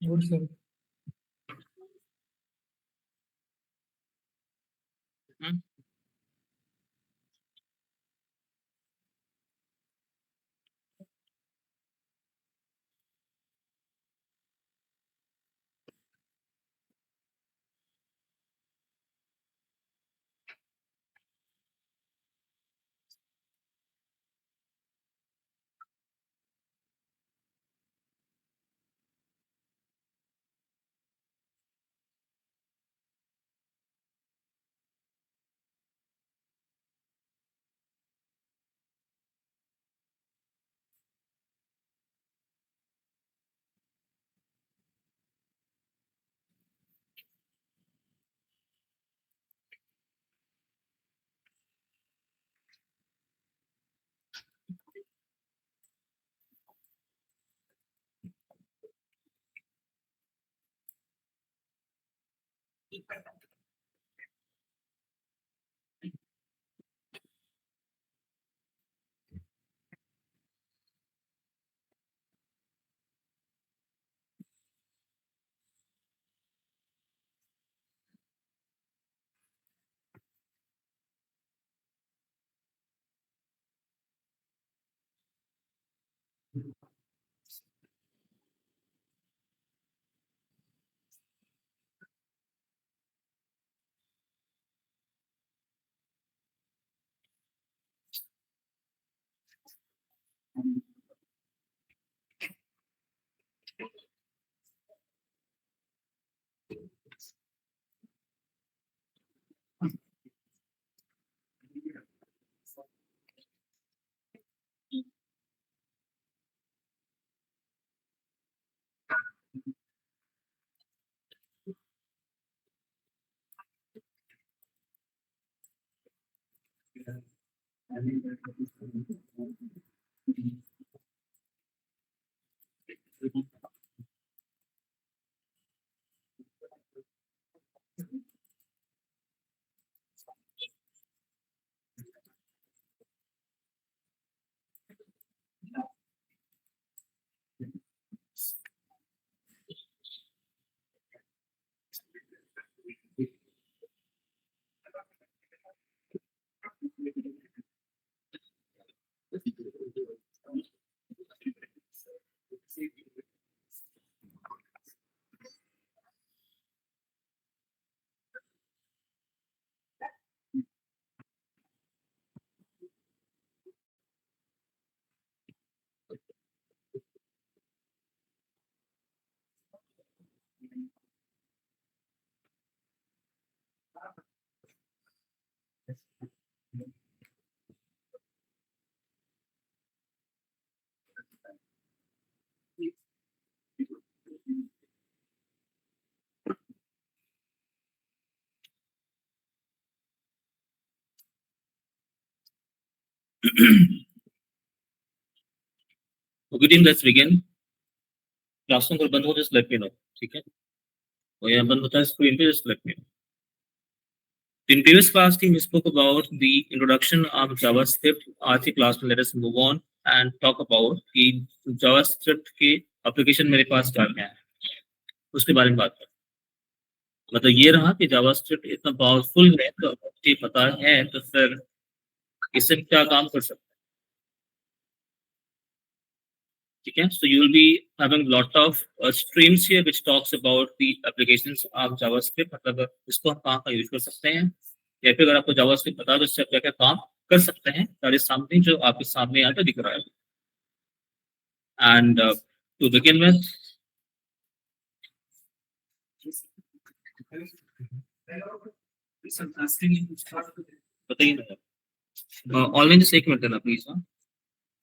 Good sir. Okay, team, let's begin. Classroom अगर बंद हो just let me know, ठीक है? और यहाँ बंद होता है screen पे just let me know. In previous class, team spoke about the introduction of JavaScript. आज की class में let us move on and talk about कि JavaScript के application मेरे पास क्या क्या है, उसके बारे में बात करें. मतलब ये रहा कि JavaScript इतना पावरफुल है तो मुझे पता है तो फिर इससे क्या काम कर सकते हैं. ठीक है, so you will be having lot of streams here which talks about the applications of JavaScript. मतलब इसको हम कहाँ का यूज कर सकते हैं या फिर अगर आपको JavaScript पता है तो इससे क्या क्या काम कर सकते हैं, that is something जो आपके सामने यहाँ पे दिख रहा है. And to begin with, बताइए ना, ऑनलाइन जैसे एक मिनट देना प्लीज. हाँ,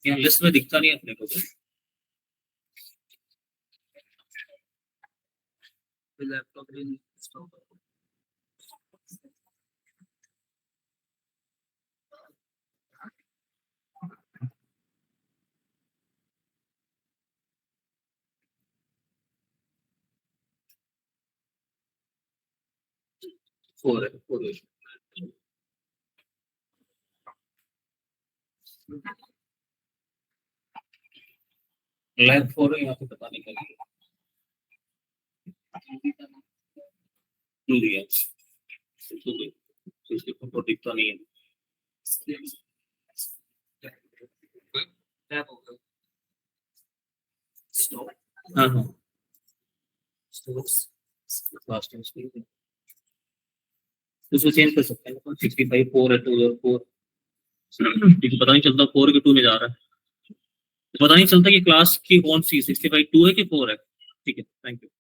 यहाँ लिस्ट में दिखता नहीं है अपने को तो. लैपटॉप फोर है. लैब फोर है यहाँ पे पता नहीं क्या. ब्लू दिया, इसके ऊपर दिखता नहीं है। हाँ हाँ उसको चेंज कर सकते हैं, 65 4 है 2 और 4, क्योंकि पता नहीं चलता 4 के 2 में जा रहा है, पता नहीं चलता कि क्लास की कौन सी 65 2 है कि 4 है। ठीक है, थैंक यू।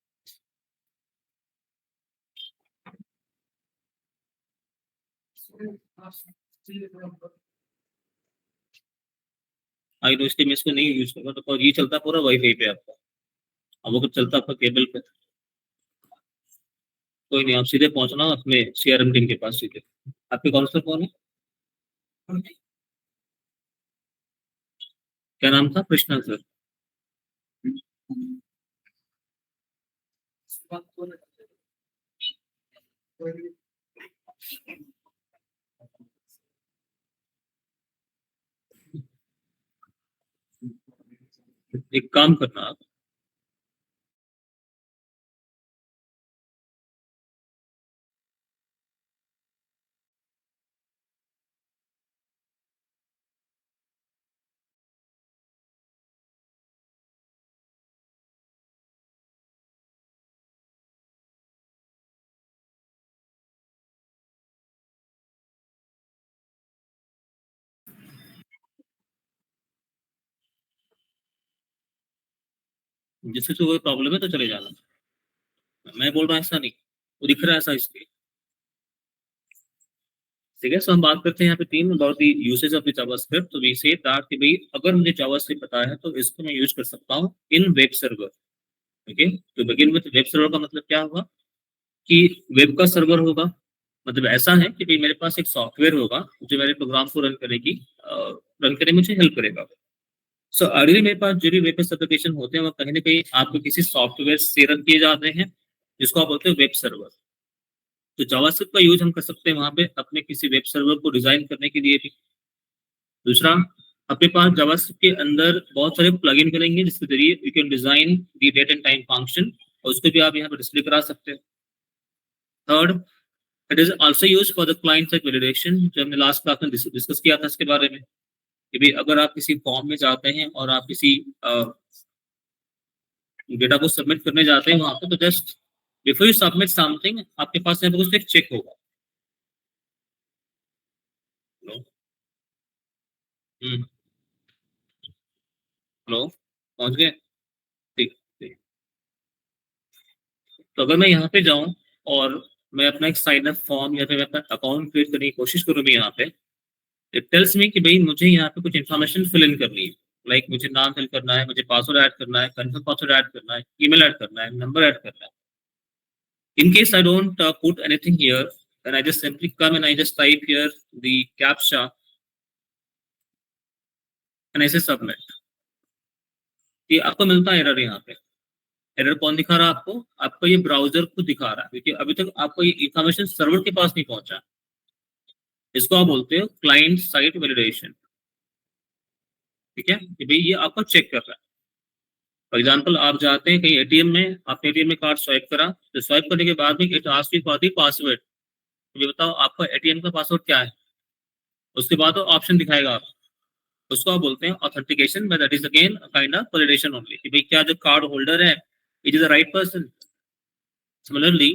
आई नो, इसलिए मैं इसको नहीं यूज करूंगा, तो ये चलता पूरा वाईफाई पे आपका, अब अगर चलता आपका केबल पे, कोई नहीं, आप सीधे पहुंचना अपने सीआरएम टीम के पास सीधे। आपके काउंसलर कौन है? क्या नाम था? कृष्णा सर। एक काम करना आप, जिससे तो कोई प्रॉब्लम है तो चले जाना, मैं बोल रहा हूँ ऐसा नहीं, वो दिख रहा है ऐसा इसलिए। ठीक है, सो हम बात करते हैं यहाँ पे team about the usage of the JavaScript. तो वी से दैट कि भाई अगर मुझे जावास्क्रिप्ट पता है तो इसको मैं यूज कर सकता हूँ इन वेब सर्वर। ओके, तो बिगिन विद वेब सर्वर का मतलब क्या होगा कि वेब का सर्वर होगा, मतलब ऐसा है कि भाई मेरे पास एक सॉफ्टवेयर होगा जो मेरे प्रोग्राम को रन करने में मुझे हेल्प करेगा। सो अर्ली मेरे पास जो भी वेब एप्लीकेशन होते हैं वो कहीं ना कहीं आपके किसी सॉफ्टवेयर से रन किए जाते हैं, जिसको आप बोलते हैं वेब सर्वर। तो जावास्क्रिप्ट का यूज हम कर सकते हैं वहां पे अपने किसी वेब सर्वर को डिजाइन करने के लिए भी। दूसरा, अपने पास जावास्क्रिप्ट के अंदर बहुत सारे प्लगइन करेंगे जिसके जरिए you can design the date and time function, और उसको भी आप यहाँ पर डिस्प्ले करा सकते हैं। Third, it is also use for the client side validation, जो हमने लास्ट क्लास में डिस्कस किया था इसके बारे में, कि भाई अगर आप किसी फॉर्म में जाते हैं और आप किसी डेटा को सबमिट करने जाते हैं वहां पे, तो just before you submit something आपके पास यहाँ पे कुछ एक चेक होगा। हेलो। हम्म। हेलो, पहुंच गए? ठीक ठीक। तो अगर मैं यहाँ पे जाऊँ और मैं अपना एक साइन अप फॉर्म या फिर मैं अपना अकाउंट क्रिएट करने की कोशिश करूँ भी यहाँ पे, इट टेल्स मी कि भाई मुझे यहाँ पे कुछ इन्फॉर्मेशन फिल इन करनी है। लाइक मुझे नाम फिल करना है, मुझे पासवर्ड ऐड करना है, कंफर्म पासवर्ड ऐड करना है, ईमेल ऐड करना है, नंबर ऐड करना है। In case I don't put anything here, then I just simply come and I just type here the captcha and I say submit। ये आपको मिलता है एरर यहाँ पे। एरर कौन दिखा रहा है आपको? आपको ये ब्राउजर खुद दिखा रहा है, क्योंकि अभी तक आपको ये इंफॉर्मेशन सर्वर के पास नहीं पहुंचा। इसको आप बोलते हो क्लाइंट साइट वैलिडेशन। ठीक है, कि भाई ये आपको चेक कर रहा है। फॉर एग्जाम्पल, आप जाते हैं कहीं एटीएम में, आपने एटीएम में कार्ड स्वाइप करा, तो स्वाइप करने के बाद में it asks you for the password. ये बताओ आपका एटीएम का पासवर्ड क्या है। उसके बाद वो ऑप्शन दिखाएगा आपको, उसको आप बोलते हैं authentication, but that is again kind of validation only, कि भाई क्या जो कार्ड होल्डर है it is the right person. Similarly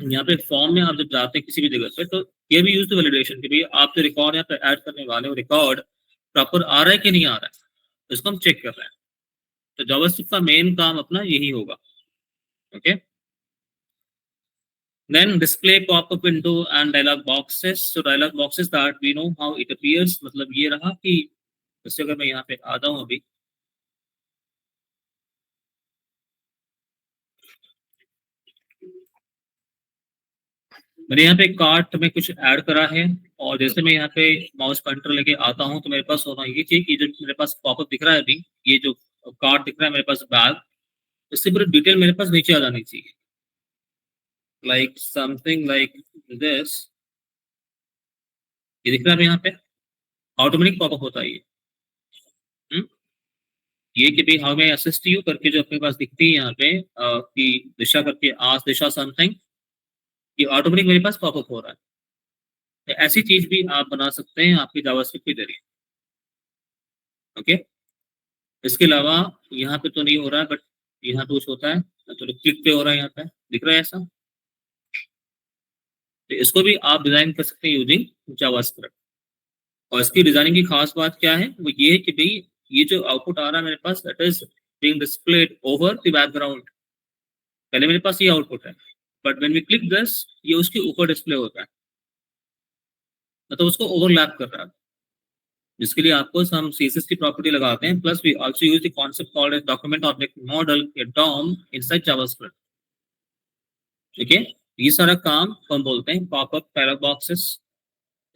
यहाँ पे फॉर्म में आप जब जाते हैं किसी भी जगह पे, तो ये भी यूज टू वैलिडेशन, कि भाई आप जो रिकॉर्ड यहाँ पे ऐड करने वाले हो, रिकॉर्ड प्रॉपर आ रहा है कि नहीं आ रहा है, इसको हम चेक कर रहे हैं। तो जावास्क्रिप्ट का मेन काम अपना यही होगा। Okay, then display pop-up window and dialog boxes। so dialog boxes that we know how it appears, मतलब ये रहा कि जैसे अगर मैं यहाँ पे आता हूँ अभी, मैंने यहाँ पे कार्ट में कुछ ऐड करा है, और जैसे मैं यहाँ पे माउस पॉइंटर लेके आता हूँ तो मेरे पास होना ये चाहिए कि जो मेरे पास पॉपअप दिख रहा है अभी, ये जो कार्ट दिख रहा है मेरे पास बैग, इससे पूरी डिटेल मेरे पास नीचे आ जानी चाहिए, लाइक समथिंग लाइक दिस। ये दिख रहा है यहाँ पे, ऑटोमेटिक पॉपअप होता है ये। हम्म? ये कि भाई हाउ मे असिस्ट यू करके जो अपने पास दिखती है यहाँ पे कि दिशा करके, आज दिशा समथिंग, ये ऑटोमेटिक मेरे पास पॉपअप हो रहा है। तो ऐसी चीज भी आप बना सकते हैं आपके जावास्क्रिप्ट के जरिए। ओके, इसके अलावा यहाँ पे तो नहीं हो रहा है, बट यहाँ पे कुछ होता है, तो क्लिक पे हो रहा है, यहाँ पे दिख रहा है ऐसा। तो इसको भी आप डिजाइन कर सकते हैं यूजिंग जावास्क्रिप्ट। और इसकी डिजाइनिंग की खास बात क्या है, वो ये है कि भाई ये जो आउटपुट आ रहा है मेरे पास, that is being displayed over the background. पहले मेरे पास ये आउटपुट है, but when we click this, ये उसके ऊपर डिस्प्ले होता है, मतलब उसको ओवरलैप कर रहा है, जिसके लिए आपको हम सीएसएस की प्रॉपर्टी लगाते हैं। Plus we also use the concept called as document object model या डॉम इनसाइड जावास्क्रिप्ट। ठीक है, ये सारा काम हम बोलते हैं पॉपअप डायलॉग बॉक्सेस,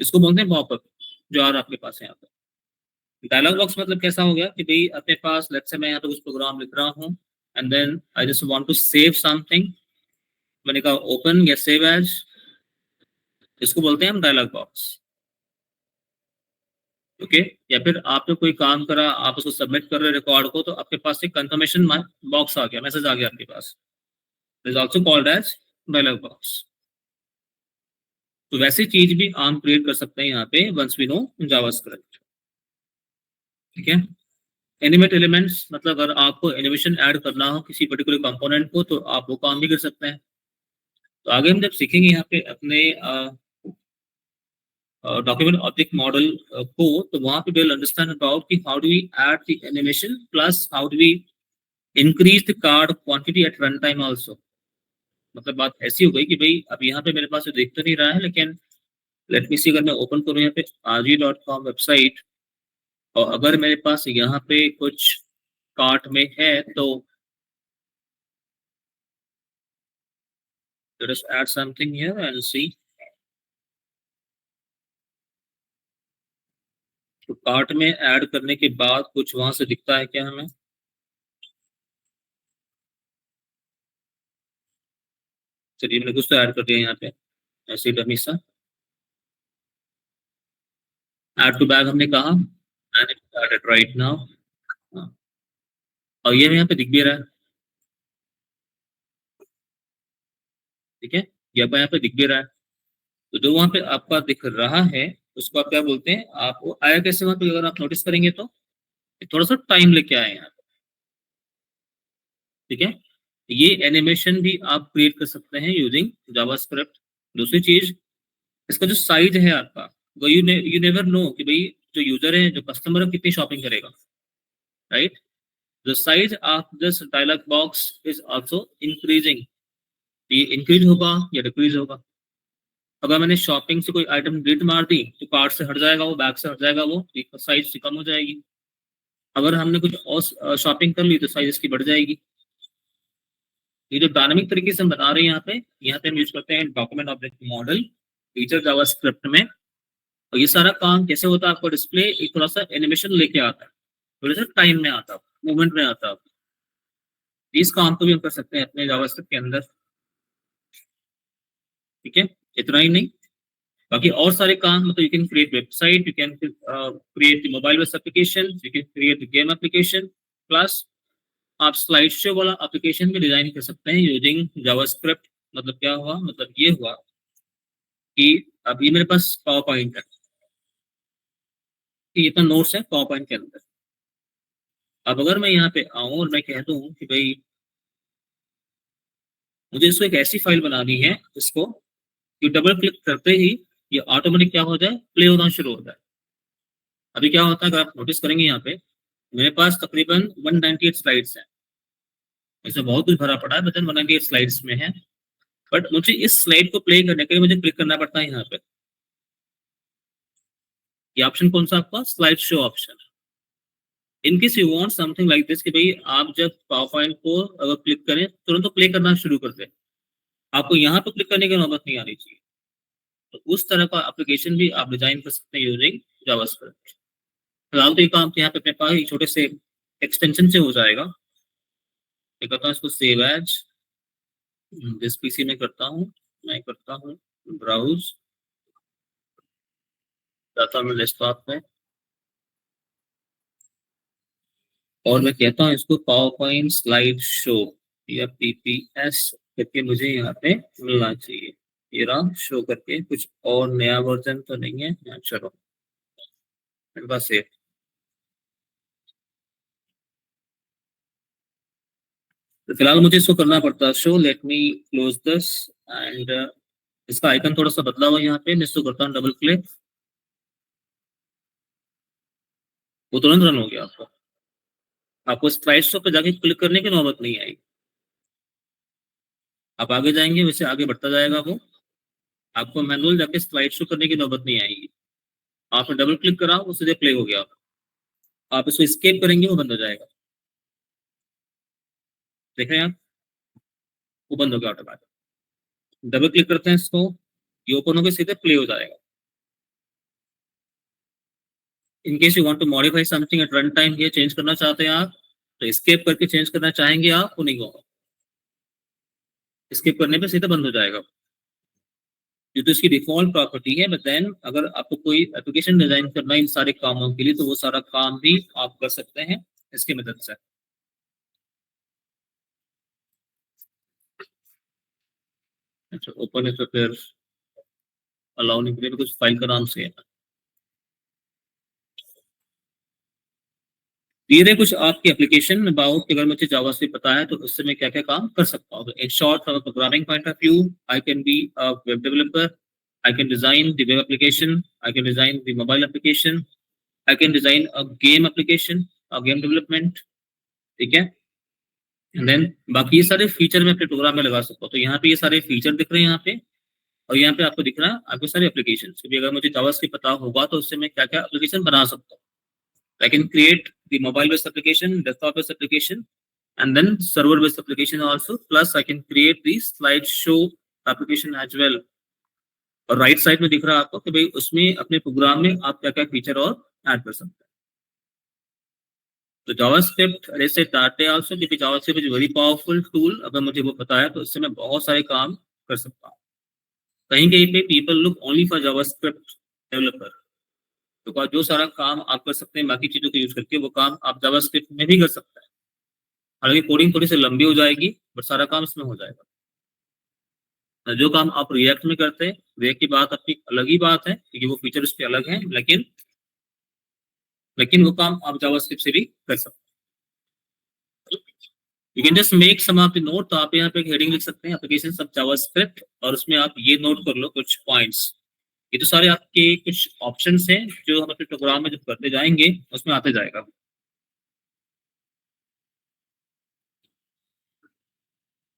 इसको बोलते हैं पॉपअप जो आ रहा है आपके पास है यहाँ पे। डायलॉग बॉक्स मतलब कैसा हो गया कि भाई अपने पास लेट्स से मैं यहाँ पे कुछ प्रोग्राम लिख रहा हूँ, and then I just want to save something, मैंने कहा ओपन या सेव एज, इसको बोलते हैं हम डायलॉग बॉक्स। ओके, या फिर आपने कोई काम करा, आप उसको सबमिट कर रहे रिकॉर्ड को, तो आपके पास एक कंफर्मेशन बॉक्स आ गया, मैसेज आ गया आपके पास, is also called as dialog box. तो वैसी चीज भी हम क्रिएट कर सकते हैं यहाँ पे वंस वी नो जावास्क्रिप्ट। ठीक है, एनिमेट एलिमेंट्स मतलब अगर आपको एनिमेशन ऐड करना हो किसी पर्टिकुलर कंपोनेंट को, तो आप वो काम भी कर सकते हैं। तो आगे हम जब सीखेंगे यहाँ पे अपने डॉक्यूमेंट ऑब्जेक्ट मॉडल को, तो वहां पे विल अंडरस्टैंड अबाउट कि how do we add the animation, plus how do we increase the card quantity at run time also. मतलब बात ऐसी हो गई कि भाई अब यहाँ पे मेरे पास तो देख तो नहीं रहा है, लेकिन लेट मी सी, अगर मैं ओपन करूँ यहाँ पे rg.com वेबसाइट, और अगर मेरे पास यहाँ पे कुछ कार्ट में है, तो let us add something here and see। तो कार्ट में ऐड करने के बाद कुछ वहां से दिखता है क्या हमें? चलिए मैंने कुछ तो ऐड कर दिया यहाँ पे, ऐसे डमी सा। ऐड टू बैग हमने कहा, मैंने स्टार्टेड राइट नाउ। और ये यहाँ पे दिख भी रहा है, ठीक है, ये अब यहाँ पे दिख भी रहा है। तो जो वहां पे आपका दिख रहा है, उसको आप क्या बोलते हैं, आप वो आया कैसे वहां पे, अगर आप नोटिस करेंगे तो थोड़ा सा टाइम लेके आए यहाँ पे। ठीक है, ये एनिमेशन भी आप क्रिएट कर सकते हैं यूजिंग जावास्क्रिप्ट। दूसरी चीज, इसका जो साइज है आपका, वो यू नेवर नो कि भाई जो यूजर है, जो कस्टमर है, कितनी शॉपिंग करेगा, right. The size of this dialog box is also increasing, ये इंक्रीज होगा या डिक्रीज होगा। अगर मैंने शॉपिंग से कोई आइटम डिलीट मार दी, तो कार्ट से हट जाएगा वो, बैग से हट जाएगा वो, साइज कम हो जाएगी। अगर हमने कुछ और शॉपिंग कर ली, तो साइज इसकी बढ़ जाएगी। ये जो डायनामिक तरीके से हम बता रहे हैं यहाँ पे हम यूज करते हैं document object model feature JavaScript में। और ये सारा काम कैसे होता है, आपको डिस्प्ले एक थोड़ा सा एनिमेशन लेके आता है, थोड़ा सा टाइम में आता है, मूवमेंट में आता है। इस काम को भी हम कर सकते हैं अपने जावास्क्रिप्ट के अंदर। ठीक है, इतना ही नहीं, बाकी और सारे काम, मतलब you can create website, you can create mobile based application, you can create game application, plus आप स्लाइड शो वाला एप्लीकेशन भी डिजाइन कर सकते हैं यूजिंग जावास्क्रिप्ट। मतलब क्या हुआ, मतलब ये हुआ कि अभी मेरे पास पावर पॉइंट है, कि इतना नोट्स है पावर पॉइंट के अंदर। अब अगर मैं यहाँ पे आऊँ और मैं कह दूँ कि भाई मुझे इसको एक ऐसी फाइल बनानी है, इसको कि डबल क्लिक करते ही ये ऑटोमेटिक क्या हो जाए, प्ले होना शुरू हो जाए। अभी क्या होता है, अगर आप नोटिस करेंगे यहाँ पे मेरे पास तकरीबन 198 स्लाइड्स हैं, इसमें बहुत कुछ भरा पड़ा है, लेकिन 198 स्लाइड्स में है। बट मुझे इस स्लाइड को प्ले करने के लिए मुझे क्लिक करना पड़ता है यहाँ पे। ये ऑप्शन कौन सा आपका, slide show option. In case you want something like this, कि भाई आप जब पावर पॉइंट को अगर क्लिक करें तुरंत तो प्ले करना शुरू कर दे, आपको यहाँ पे क्लिक करने की नौबत नहीं आनी चाहिए। तो उस तरह का एप्लीकेशन भी आप डिजाइन कर सकते हैं यूजिंग जावास्क्रिप्ट। फिलहाल तो ये काम यहाँ पे अपने पास एक छोटे से एक्सटेंशन से हो जाएगा। मैं करता हूँ इसको सेव एज, जिस पीसी में करता हूँ, मैं करता हूँ ब्राउज, जाता हूँ मैं डेस्कटॉप में, और मैं कहता हूँ इसको पावर पॉइंट स्लाइड शो या पीपीएस करके मुझे यहाँ पे मिलना चाहिए। ये रहा शो करके, कुछ और नया वर्जन तो नहीं है। चलो मेरे पास ये, तो फिलहाल मुझे इसको करना पड़ता है show. Let me close this and इसका आइकन थोड़ा सा बदला हुआ है यहाँ पे, मैं इसको करता हूँ डबल क्लिक, वो तुरंत रन हो गया। आपको स्लाइड शो पे जाके क्लिक करने की नौबत नहीं आएगी। आप आगे जाएंगे वैसे आगे बढ़ता जाएगा वो, आपको मैनुअल जाके स्लाइड शो करने की नौबत नहीं आएगी। आपने डबल क्लिक करा वो सीधे प्ले हो गया। आप इसको स्केप करेंगे वो बंद हो जाएगा। देख रहे हैं आप, वो बंद हो गया ऑटोमेटिक। डबल क्लिक करते हैं इसको, ये ओपन होकर सीधे प्ले हो जाएगा। In case you want to modify something at run time, ये चेंज करना चाहते हैं आप, तो स्केप करके चेंज करना चाहेंगे आप, वो नहीं होगा। स्किप करने पे सीधा बंद हो जाएगा। ये तो इसकी डिफॉल्ट प्रॉपर्टी है, बट देन अगर आपको कोई एप्लीकेशन डिजाइन करना है इन सारे कामों के लिए, तो वो सारा काम भी आप कर सकते हैं इसकी मदद से। अच्छा ओपन है तो फिर अलाउ नहीं करेगा, कुछ फाइल का नाम से है। ये रहे कुछ आपकी एप्लीकेशन अबाउट, अगर मुझे जावास्क्रिप्ट पता है तो उससे मैं क्या क्या काम कर सकता हूँ। In short, from programming point of view, I can be a web developer, I can design the web application, I can design the mobile application, I can design a game application, a game development, ठीक है। Then बाकी ये सारे feature मैं अपने programme में लगा सकता हूँ। तो यहाँ पे ये सारे फीचर दिख रहे हैं यहाँ पे, और यहाँ पे आपको दिख रहा है आपके सारे एप्लीकेशन। अगर मुझे जावास्क्रिप्ट पता होगा तो उससे मैं क्या क्या एप्लीकेशन बना सकता हूँ। I can create the mobile based application, desktop based application, and then server based application also. Plus, I can create the slideshow application as well. और राइट साइड में दिख रहा है आपको कि भाई उसमें अपने प्रोग्राम में आप क्या क्या फीचर और ऐड कर सकते हैं। तो जावास्क्रिप्ट ऐसे डाटे आल्सो, क्योंकि JavaScript is very powerful tool. अगर मुझे वो पता है तो इससे मैं बहुत सारे काम कर सकता हूँ। कहीं कहीं पे people look only for JavaScript developer, तो जो सारा काम आप कर सकते हैं बाकी चीजों को यूज करके, वो काम आप जावास्क्रिप्ट में भी कर सकते हैं। हालांकि कोडिंग थोड़ी सी लंबी हो जाएगी, बट सारा काम इसमें हो जाएगा। जो काम आप रिएक्ट में करते हैं, रिएक्ट की बात अपनी अलग ही बात है क्योंकि वो फीचर उसके अलग हैं, लेकिन लेकिन वो काम आप जावास्क्रिप्ट से भी कर सकते हैं। You can just make some of the note. तो आप यहाँ पे एक हेडिंग लिख सकते हैं, एप्लीकेशन ऑफ जावास्क्रिप्ट, और उसमें आप ये नोट कर लो कुछ पॉइंट्स। ये तो सारे आपके कुछ ऑप्शंस हैं जो हम अपने प्रोग्राम में जब करते जाएंगे उसमें आते जाएगा।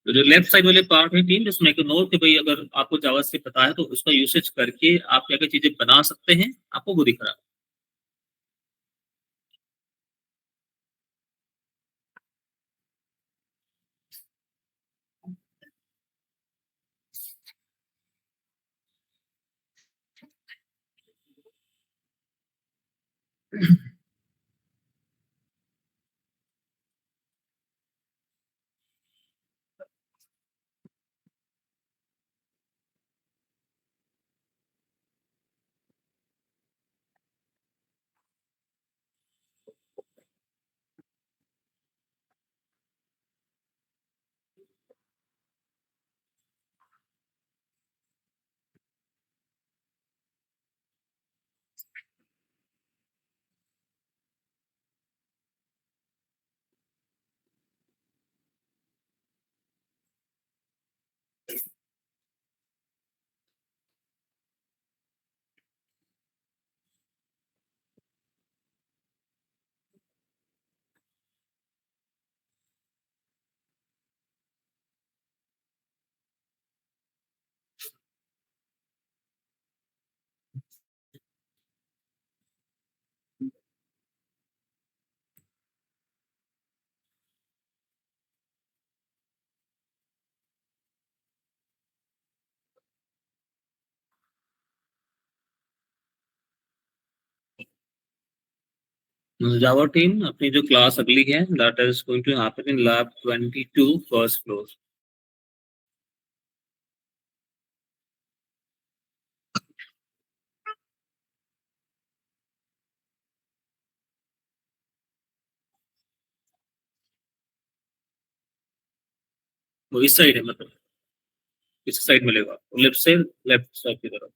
तो जो लेफ्ट साइड वाले पार्ट है टीम, जिसमें एक नोट कि भाई अगर आपको जावा से पता है तो उसका यूसेज करके आप क्या क्या चीजें बना सकते हैं, आपको वो दिख रहा है। जावा टीम अपनी जो क्लास अगली है, that is going to happen in lab 22 first floor. वो इस साइड है मतलब। इस साइड मिलेगा, लेफ्ट से लेफ्ट साइड की तरफ।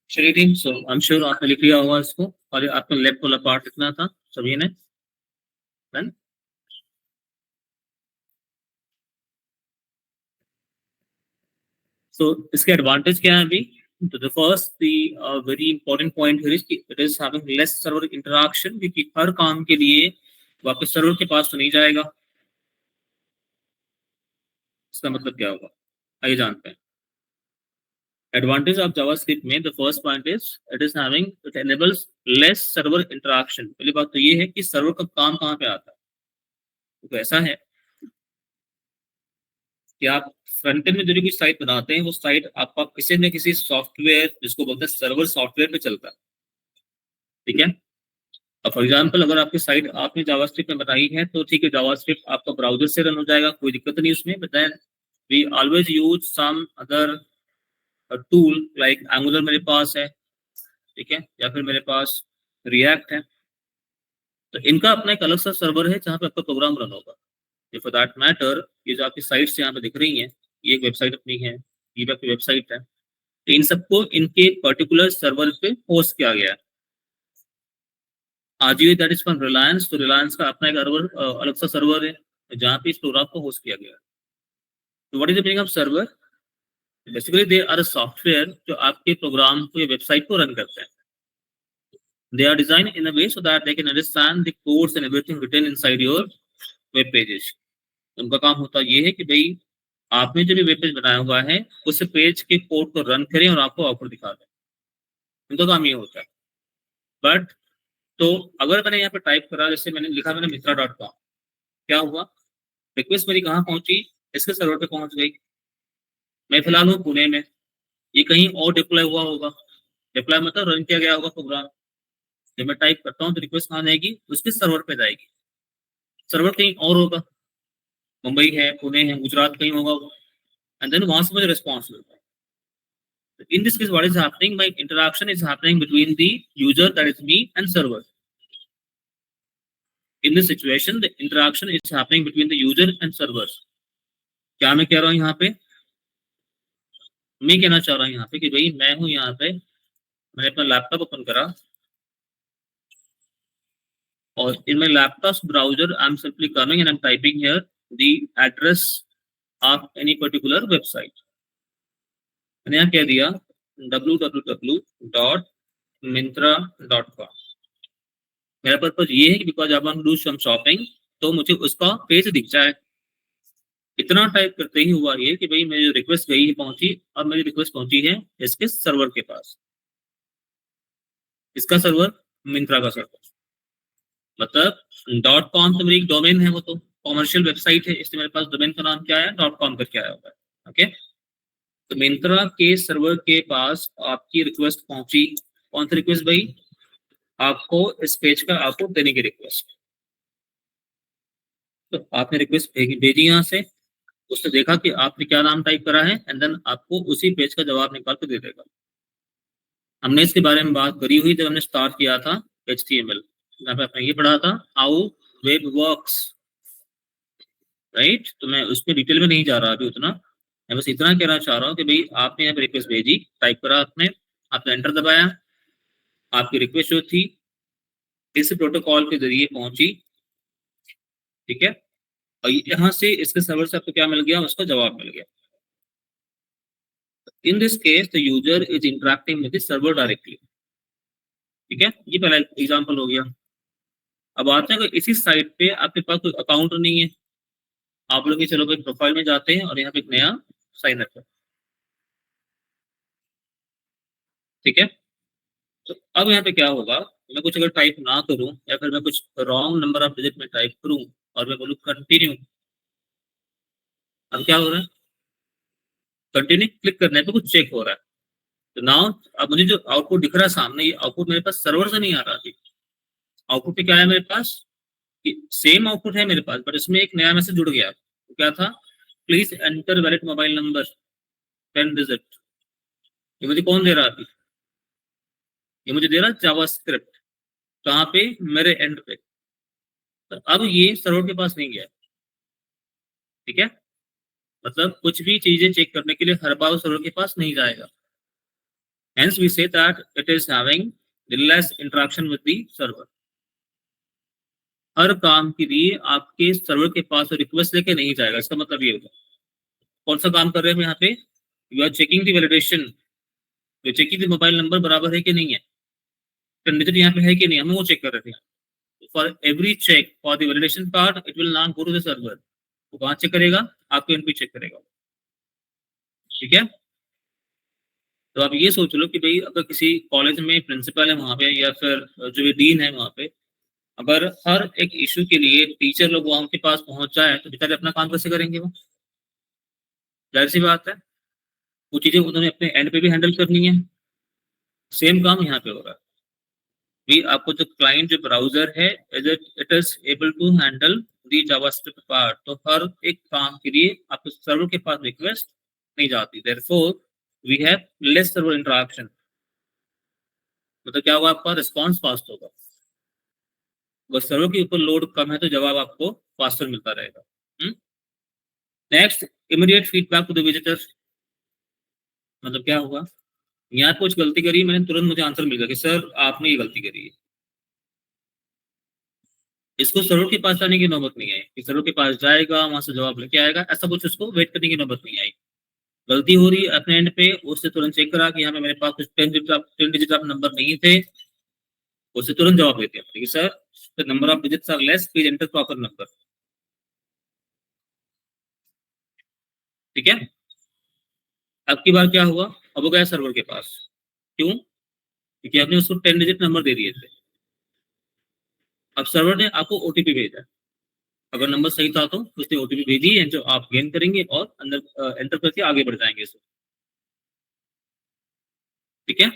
चलिए team, so I am sure आपने लिख लिया होगा इसको, और आपने लेफ्ट वाला पार्ट लिखना था सभी ने। डन। सो इसके एडवांटेज क्या है अभी? तो the first the very important point here is कि it is having less server interaction, क्योंकि हर काम के लिए वापस सर्वर के पास तो नहीं जाएगा। इसका मतलब क्या होगा, आइए जानते हैं। एडवांटेज ऑफ जावास्क्रिप्ट में the first point is it is having, it enables less server interaction. पहली बात तो ये है कि सर्वर का काम कहाँ पे आता है। तो ऐसा है कि आप फ्रंट एंड में जो भी साइट बनाते हैं, वो साइट आपका किसी न किसी सॉफ्टवेयर, जिसको बोलते हैं सर्वर सॉफ्टवेयर पे चलता है। ठीक है। अब फॉर एग्जांपल अगर आपकी साइट आपने जावास्क्रिप्ट में बनाई है तो ठीक है, जावास्क्रिप्ट आपका ब्राउजर से रन हो जाएगा, कोई दिक्कत नहीं उसमें। But then we always use some other tool like Angular मेरे पास है, ठीक है, या फिर मेरे पास रिएक्ट है। तो इनका अपना एक अलग सा सर्वर है जहाँ पे आपका प्रोग्राम रन होगा। फॉर दैट मैटर, ये जो आपकी साइट्स यहाँ पे दिख रही हैं, ये एक वेबसाइट अपनी है, ये भी आपकी वेबसाइट है। तो इन सबको इनके पर्टिकुलर सर्वर पे होस्ट किया गया है। Ajio that is from Reliance, तो रिलायंस का अपना एक अलग सा सर्वर है जहाँ पे इस प्रोग्राम को होस्ट किया गया है। तो what is the meaning of server? Basically they are a software जो आपके प्रोग्राम को या वेबसाइट को रन करते हैं। They are designed in a way so that they can understand the codes and everything written inside your web pages. उनका काम होता ये है कि भाई आपने जो भी वेब पेज बनाया हुआ है, उस पेज के कोड को रन करें और आपको आउटपुट दिखा दें। उनका काम ये होता है। बट तो अगर मैंने यहाँ पे टाइप करा, जैसे मैंने लिखा मैंने मित्रा.com, क्या हुआ, रिक्वेस्ट मेरी कहाँ पहुंची, इसके सर्वर पे पहुंच गई। मैं फिलहाल हूँ पुणे में, ये कहीं और डिप्लॉय हुआ होगा। डिप्लॉय मतलब रन किया गया होगा प्रोग्राम। जब मैं टाइप करता हूँ तो रिक्वेस्ट कहाँ जाएगी, उसके सर्वर पे जाएगी। सर्वर कहीं और होगा, मुंबई है, पुणे है, गुजरात कहीं होगा, एंड देन वहां से मुझे रिस्पॉन्स मिलता है। In this case, what is happening? My interaction is happening between the user, that is me, and server. In this situation, the interaction is happening between the user and server. क्या मैं कह रहा हूँ यहाँ पे? मैं कहना चाह रहा हूँ यहाँ पे कि भाई मैं हूँ यहाँ पे, मैंने अपना लैपटॉप ओपन करा, और in my laptop's browser, I'm simply coming and I'm typing here the address of any particular website. मैंने यहाँ कह दिया www.mintra.com। मेरा पर्पज ये है कि because I want to do some shopping, तो मुझे उसका पेज दिख जाए। इतना टाइप करते ही हुआ ये कि भाई मेरी रिक्वेस्ट गई पहुंची, अब मेरी रिक्वेस्ट पहुंची है इसके सर्वर के पास। इसका सर्वर मिंत्रा का सर्वर, मतलब .com तो मेरी डोमेन है, वो तो कॉमर्शियल वेबसाइट है, इसलिए मेरे पास डोमेन का नाम क्या है, .com करके आया हुआ है। ओके, तो मिंत्रा के सर्वर के पास आपकी रिक्वेस्ट पहुंची। कौन सी रिक्वेस्ट भाई? आपको इस पेज का आउटपुट देने की रिक्वेस्ट। तो आपने रिक्वेस्ट भेजी यहाँ से, उसने देखा कि आपने क्या नाम टाइप करा है, एंड देन आपको उसी पेज का जवाब निकाल कर दे देगा। हमने इसके बारे में बात करी हुई जब हमने स्टार्ट किया था HTML, यहाँ पे आपने ये पढ़ा था हाउ वेब वर्क्स, राइट। तो मैं उसमें डिटेल में नहीं जा रहा अभी उतना, मैं बस इतना कहना चाह रहा हूँ कि भाई आपने यहाँ पे रिक्वेस्ट भेजी, टाइप करा आपने एंटर दबाया, आपकी रिक्वेस्ट जो थी इस प्रोटोकॉल के जरिए पहुंची, ठीक है, और यहाँ से इसके सर्वर से आपको क्या मिल गया, उसका जवाब मिल गया। In this case, the user is interacting with the server directly. ठीक है, ये पहला एग्जांपल हो गया। अब आते हैं इसी साइट पे आपके पास कोई अकाउंट नहीं है, आप लोग चलो भाई प्रोफाइल में जाते हैं और यहाँ पे एक नया साइन अप है, ठीक है। तो अब यहाँ पे क्या होगा, मैं कुछ अगर टाइप ना करूं या फिर मैं कुछ रॉन्ग नंबर ऑफ डिजिट में टाइप करूं और मैं बोलूँ कंटिन्यू, अब क्या हो रहा है, कंटिन्यू क्लिक करने पे कुछ चेक हो रहा है। तो नाउ अब मुझे जो आउटपुट दिख रहा है सामने, ये आउटपुट मेरे पास सर्वर से नहीं आ रहा थी। आउटपुट पे क्या है मेरे पास, सेम आउटपुट है मेरे पास, बट इसमें एक नया मैसेज जुड़ गया। तो क्या था, please enter valid mobile number 10 digit. ये मुझे कौन दे रहा थी, ये मुझे दे रहा जावास्क्रिप्ट, कहाँ पे, मेरे एंड पे। तो अब ये सर्वर के पास नहीं गया, ठीक है, मतलब कुछ भी चीजें चेक करने के लिए हर बार सर्वर के पास नहीं जाएगा। Hence we say that it is having the less interaction with the server. हर काम के लिए आपके सर्वर के पास रिक्वेस्ट लेके नहीं जाएगा, इसका मतलब ये होगा। कौन सा काम कर रहे हैं यहाँ पे, you are checking the validation, तो चेकिंग द मोबाइल नंबर बराबर है कि नहीं है, कंडीशन यहाँ पे है कि नहीं, हमें वो चेक कर रहे थे। For every check for the validation part it will not go to the server, वो कहाँ चेक करेगा, आपके एंड पे चेक करेगा, ठीक है। तो आप ये सोच लो कि भाई अगर किसी कॉलेज में प्रिंसिपल है वहाँ पे या फिर जो भी डीन है वहाँ पे, अगर हर एक इशू के लिए टीचर लोग वहां के पास पहुंच जाए तो बेचारे अपना काम कैसे करेंगे, वो जाहिर सी बात है, वो चीजें उन्होंने अपने एंड पे भी हैंडल करनी है। सेम काम यहाँ पे हो रहा है भी, आपको जो क्लाइंट जो ब्राउजर है it is able to handle the JavaScript part, तो हर एक काम के लिए आपके सर्वर के पास रिक्वेस्ट नहीं जाती, therefore we have less server interaction. मतलब क्या होगा, आपका रिस्पॉन्स फास्ट होगा, बस सर्वर के ऊपर लोड कम है तो जवाब आपको फास्टर मिलता रहेगा। Next, immediate feedback to the visitor. मतलब क्या हुआ, यहाँ कुछ गलती करी मैंने, तुरंत मुझे आंसर मिल गया कि सर आपने ये गलती करी है। इसको सर्वर के पास जाने की नौबत नहीं आई कि सर्वर के पास जाएगा वहां से जवाब लेके आएगा, ऐसा कुछ उसको वेट करने की नौबत नहीं आई। गलती हो रही है अपने एंड पे, उससे तुरंत चेक करा कि यहाँ पे मेरे पास कुछ 10 डिजिट ऑफ नंबर नहीं थे, उससे तुरंत जवाब देते हैं कि sir the number of digits are less, please enter proper number, ठीक है। अब की बार क्या हुआ, अब वो गया सर्वर के पास, क्यों, क्योंकि आपने उसको 10 डिजिट नंबर दे दिए थे। अब सर्वर ने आपको ओटीपी भेजा, अगर नंबर सही था तो उसने ओटीपी भेजी है जो आप गेन करेंगे और अंदर एंटर करके आगे बढ़ जाएंगे इसमें, ठीक है।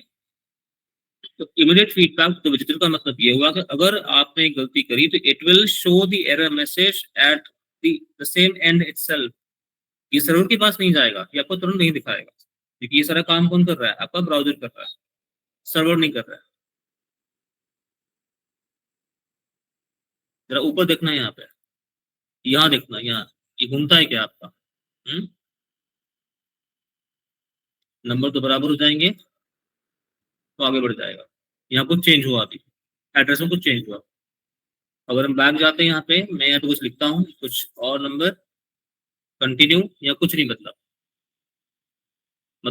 तो इमीडिएट फीडबैक तो विजिटर का मतलब ये हुआ कि अगर आपने गलती करी तो it will show the error message at the same and itself. ये सर्वर के पास नहीं जाएगा, ये आपको तुरंत नहीं दिखाएगा, क्योंकि ये सारा काम कौन कर रहा है, आपका ब्राउजर कर रहा है, सर्वर नहीं कर रहा है। जरा ऊपर देखना है यहाँ पे, यहाँ देखना, यहाँ ये घूमता है क्या आपका, नंबर तो बराबर हो जाएंगे तो आगे बढ़ जाएगा। यहाँ कुछ चेंज हुआ, अभी एड्रेस में कुछ चेंज हुआ। अगर हम बैक जाते हैं यहाँ पे, मैं यहाँ तो कुछ लिखता हूँ, कुछ और नंबर कंटिन्यू, या कुछ नहीं मतलब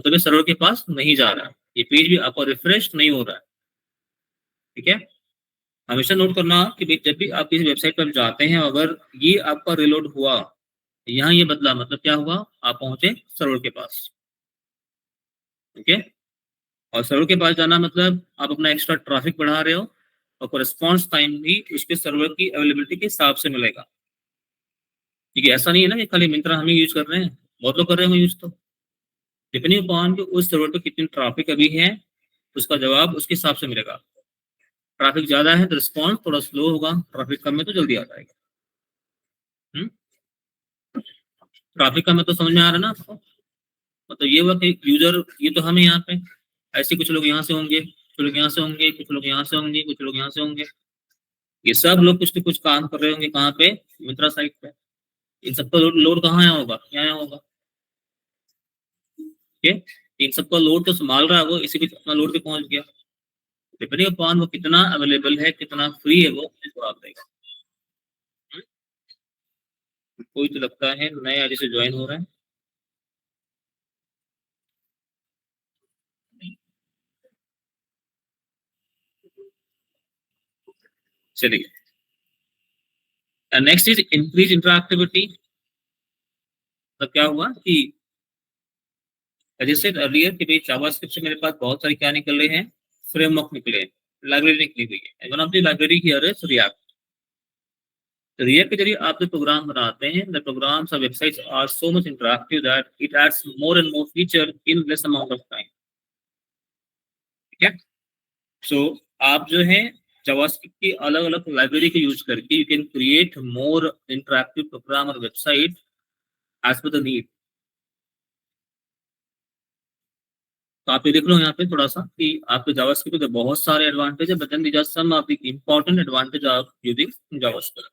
ये सर्वर के पास नहीं जा रहा है, ये पेज भी आपका रिफ्रेश नहीं हो रहा है, ठीक है। हमेशा नोट करना कि भाई जब भी आप किसी वेबसाइट पर जाते हैं, अगर ये आपका रिलोड हुआ, यहाँ ये बदला, मतलब क्या हुआ, आप पहुंचे सर्वर के पास, ठीक है। और सर्वर के पास जाना मतलब आप अपना एक्स्ट्रा ट्रैफिक बढ़ा रहे हो, और रिस्पॉन्स टाइम भी उसके सर्वर की अवेलेबिलिटी के हिसाब से मिलेगा, क्योंकि ऐसा नहीं है ना कि खाली मिंत्रा हम ही यूज कर रहे हैं, बहुत लोग कर रहे हैं यूज। तो डिपेंडिंग अपॉन कि उस सर्वर पे कितनी ट्रैफिक अभी है, उसका जवाब उसके हिसाब से मिलेगा। ट्रैफिक ज्यादा है तो रिस्पॉन्स थोड़ा स्लो होगा, ट्रैफिक कम है तो जल्दी आ जाएगा। ट्रैफिक का मतलब समझ में आ रहा है ना आपको, मतलब ये हुआ कि यूजर, ये तो हम हैं यहाँ पे, ऐसे कुछ लोग यहाँ से होंगे, कुछ लोग यहाँ से होंगे, कुछ लोग यहाँ से होंगे, कुछ लोग यहाँ से होंगे, ये सब लोग कुछ न कुछ काम कर रहे होंगे कहाँ पे, मित्रा साइट पे। इन सबका लोड कहाँ यहाँ होगा, यहाँ होगा, ठीक है। इन सबका लोड तो संभाल रहा है वो, इसी बीच अपना लोड पे पहुंच गया। डिपेंडिंग अपॉन वो कितना अवेलेबल है, कितना फ्री है, वो जवाब देगा। कोई तो लगता है नया जैसे ज्वाइन हो रहा है, चलिए। Next is increase interactivity. मतलब क्या हुआ कि जैसे अर्लियर कि भाई जावास्क्रिप्ट से मेरे पास बहुत सारे क्या निकल रहे हैं, फ्रेमवर्क निकले, लाइब्रेरी निकली हुई है। One of the library here is React. React के जरिए आप जो प्रोग्राम बनाते हैं, द प्रोग्राम्स और websites are so much interactive that it adds more and more feature in less amount of time. ठीक है, सो आप जो है जावास्क्रिप्ट की अलग अलग लाइब्रेरी को यूज करके you can create more interactive program और website as per the need. तो आप ये देख लो यहाँ पे थोड़ा सा कि आपके जावास्क्रिप्ट के बहुत सारे एडवांटेज है, but then these are some of the important advantage of using JavaScript.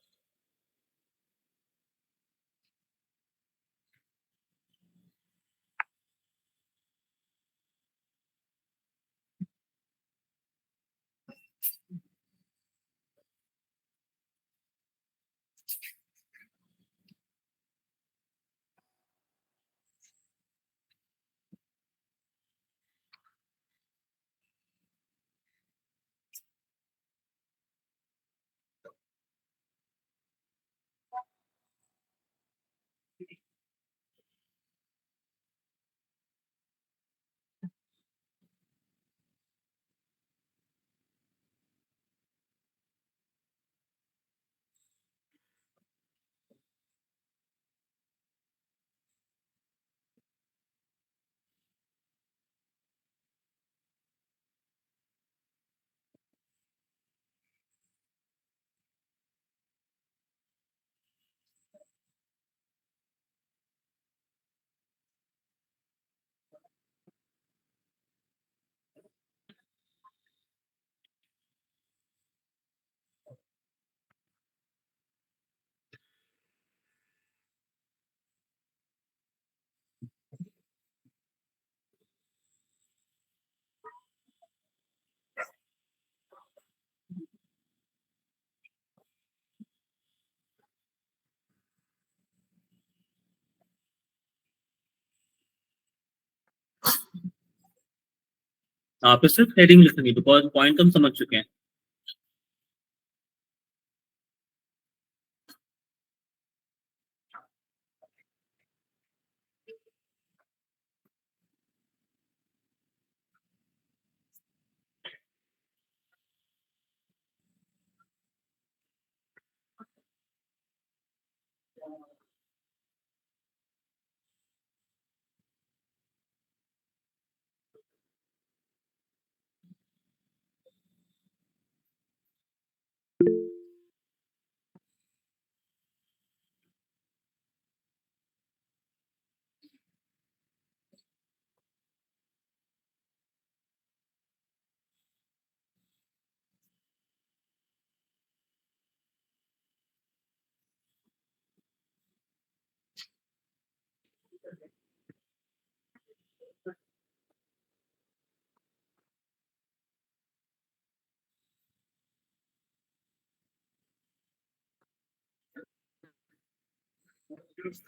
आप सिर्फ हेडिंग लिखेंगे बिकॉज पॉइंट हम समझ चुके हैं।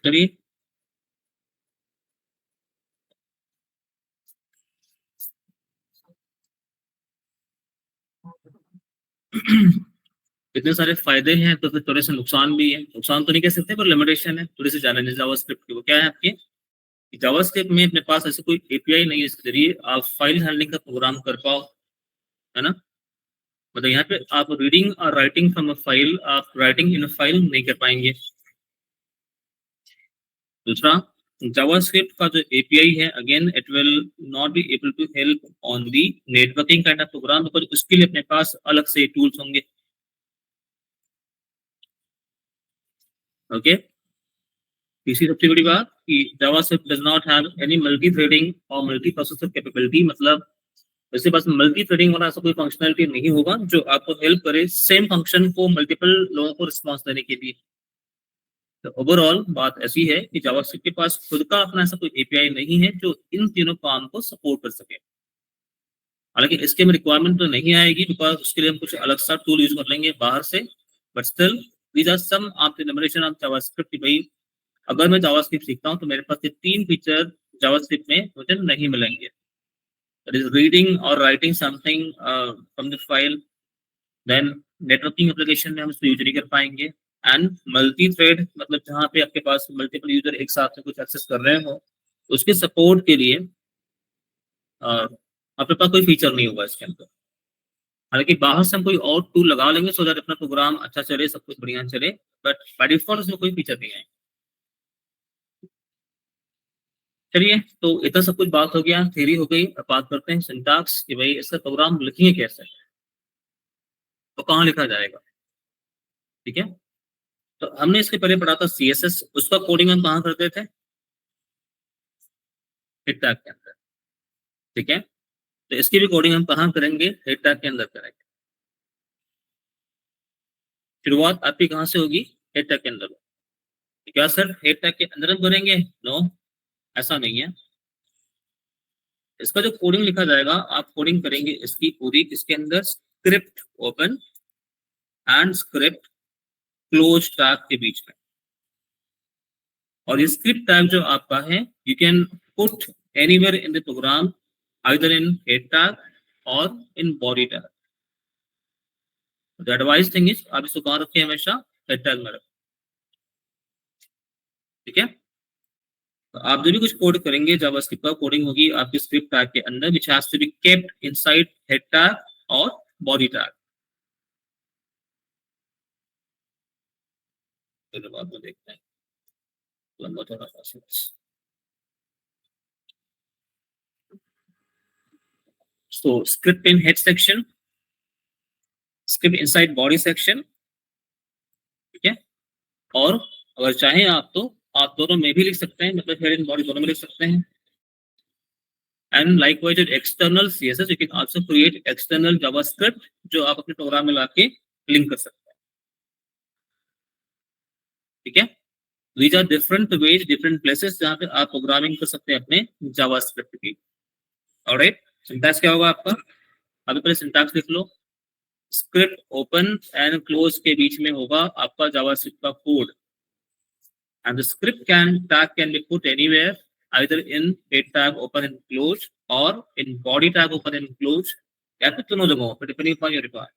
चलिए इतने सारे फायदे हैं तो फिर थोड़े से नुकसान भी है। नुकसान तो नहीं कह सकते पर लिमिटेशन है थोड़ी सी जाने जावास्क्रिप्ट की। वो क्या है आपके, जावास्क्रिप्ट में अपने पास ऐसे कोई एपीआई नहीं है इसके जरिए आप फाइल हैंडलिंग का प्रोग्राम कर पाओ, है ना। मतलब यहाँ पे आप रीडिंग और राइटिंग फ्रॉम अ फाइल, आप राइटिंग इन अ फाइल नहीं कर पाएंगे। दूसरा, जावास्क्रिप्ट का जो एपीआई है again it will not be able to help on the networking kind of program, because उसके लिए अपने पास अलग से टूल्स होंगे। ओके, तीसरी सबसे बड़ी बात कि JavaScript does not have any multi threading और मल्टी प्रोसेसर कैपेबिलिटी। मतलब इसके पास मल्टी थ्रेडिंग वाला ऐसा कोई फंक्शनलिटी नहीं होगा जो आपको हेल्प करे सेम फंक्शन को मल्टीपल लोगों को रिस्पॉन्स देने के लिए। तो ओवरऑल बात ऐसी है कि जावास्क्रिप्ट के पास खुद का अपना ऐसा कोई एपीआई नहीं है जो इन तीनों काम को सपोर्ट कर सके। हालांकि इसके में रिक्वायरमेंट तो नहीं आएगी बिकॉज उसके लिए हम कुछ अलग सा टूल यूज कर लेंगे बाहर से, but still these are some of the limitation of JavaScript कि भाई अगर मैं जावास्क्रिप्ट सीखता हूं तो मेरे पास ये तीन फीचर जावास्क्रिप्ट में मुझे नहीं मिलेंगे। दैट इज रीडिंग और writing something from the file, then networking application में हम इसको यूज नहीं कर पाएंगे, एंड मल्टी थ्रेड मतलब जहाँ पे आपके पास मल्टीपल यूजर एक साथ में कुछ एक्सेस कर रहे हो उसके सपोर्ट के लिए आपके पास कोई फीचर नहीं होगा इसके अंदर। हालांकि बाहर से हम कोई और टूल लगा लेंगे सो दैट अपना प्रोग्राम अच्छा चले, सब कुछ बढ़िया चले, बट बाय डिफॉल्ट उसमें कोई फीचर नहीं है। चलिए, तो इतना सब कुछ बात हो गया, थ्योरी हो गई। अब बात करते हैं सिंटैक्स कि भाई इसका प्रोग्राम लिखेंगे कैसे, तो कहाँ लिखा जाएगा। ठीक है, तो हमने इसके पहले पढ़ा था सीएसएस, उसका कोडिंग हम कहाँ करते थे, हिट टैग के अंदर। ठीक है, तो इसकी भी कोडिंग हम कहाँ करेंगे, हिट टैग के अंदर करेंगे। शुरुआत आपकी कहाँ से होगी, हिट टैग के अंदर। क्या सर हिट टैग के अंदर हम करेंगे, नो, ऐसा नहीं है। इसका जो कोडिंग लिखा जाएगा, आप कोडिंग करेंगे इसकी पूरी, इसके अंदर script open and script close tag के बीच में। और ये स्क्रिप्ट टैग जो आपका है, you can put anywhere in the program, either in head tag और in body tag. The advice thing is आप इसको कहाँ रखें, हमेशा हेड टैग में रखें। ठीक है, तो आप जो भी कुछ कोड करेंगे, जावास्क्रिप्ट का कोडिंग होगी आपकी स्क्रिप्ट टैग के अंदर, which has to be kept inside head tag और बॉडी टैग। फिर बाद में देखते हैं, लंबा थोड़ा सा। So script in head section, script inside body section। ठीक है, और अगर चाहें आप तो आप दोनों में भी लिख सकते हैं, मतलब हेड एंड बॉडी दोनों में लिख सकते हैं। And likewise external CSS, you can also create external JavaScript जो आप अपने प्रोग्राम में लाके लिंक कर सकते हैं। ठीक है, these are different ways, different places जहां पे आप प्रोग्रामिंग कर सकते हैं अपने जावास्क्रिप्ट की। ऑलराइट, सिंटैक्स क्या होगा आपका, अभी पहले सिंटैक्स लिख लो। स्क्रिप्ट ओपन एंड क्लोज के बीच में होगा आपका जावास्क्रिप्ट का code, and the script tag can be put anywhere, either in head tag open and close or in body tag open and close, या फिर दोनों जगहों पर depending upon your requirement।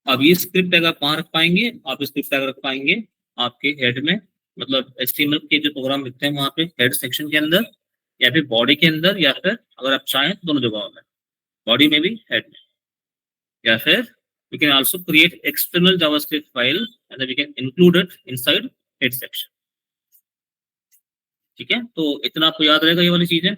अब ये स्क्रिप्ट टैग आप कहाँ रख पाएंगे, आप स्क्रिप्ट टैग रख पाएंगे आपके हेड में, मतलब एचटीएमएल के जो प्रोग्राम लिखते हैं वहां पे हेड सेक्शन के अंदर, या फिर बॉडी के अंदर, या फिर अगर आप चाहें तो दोनों जगहों में, बॉडी में भी हेड में, या फिर we can also create external javascript file and then we can include it inside head section। ठीक है, तो इतना आपको याद रहेगा ये वाली चीजें।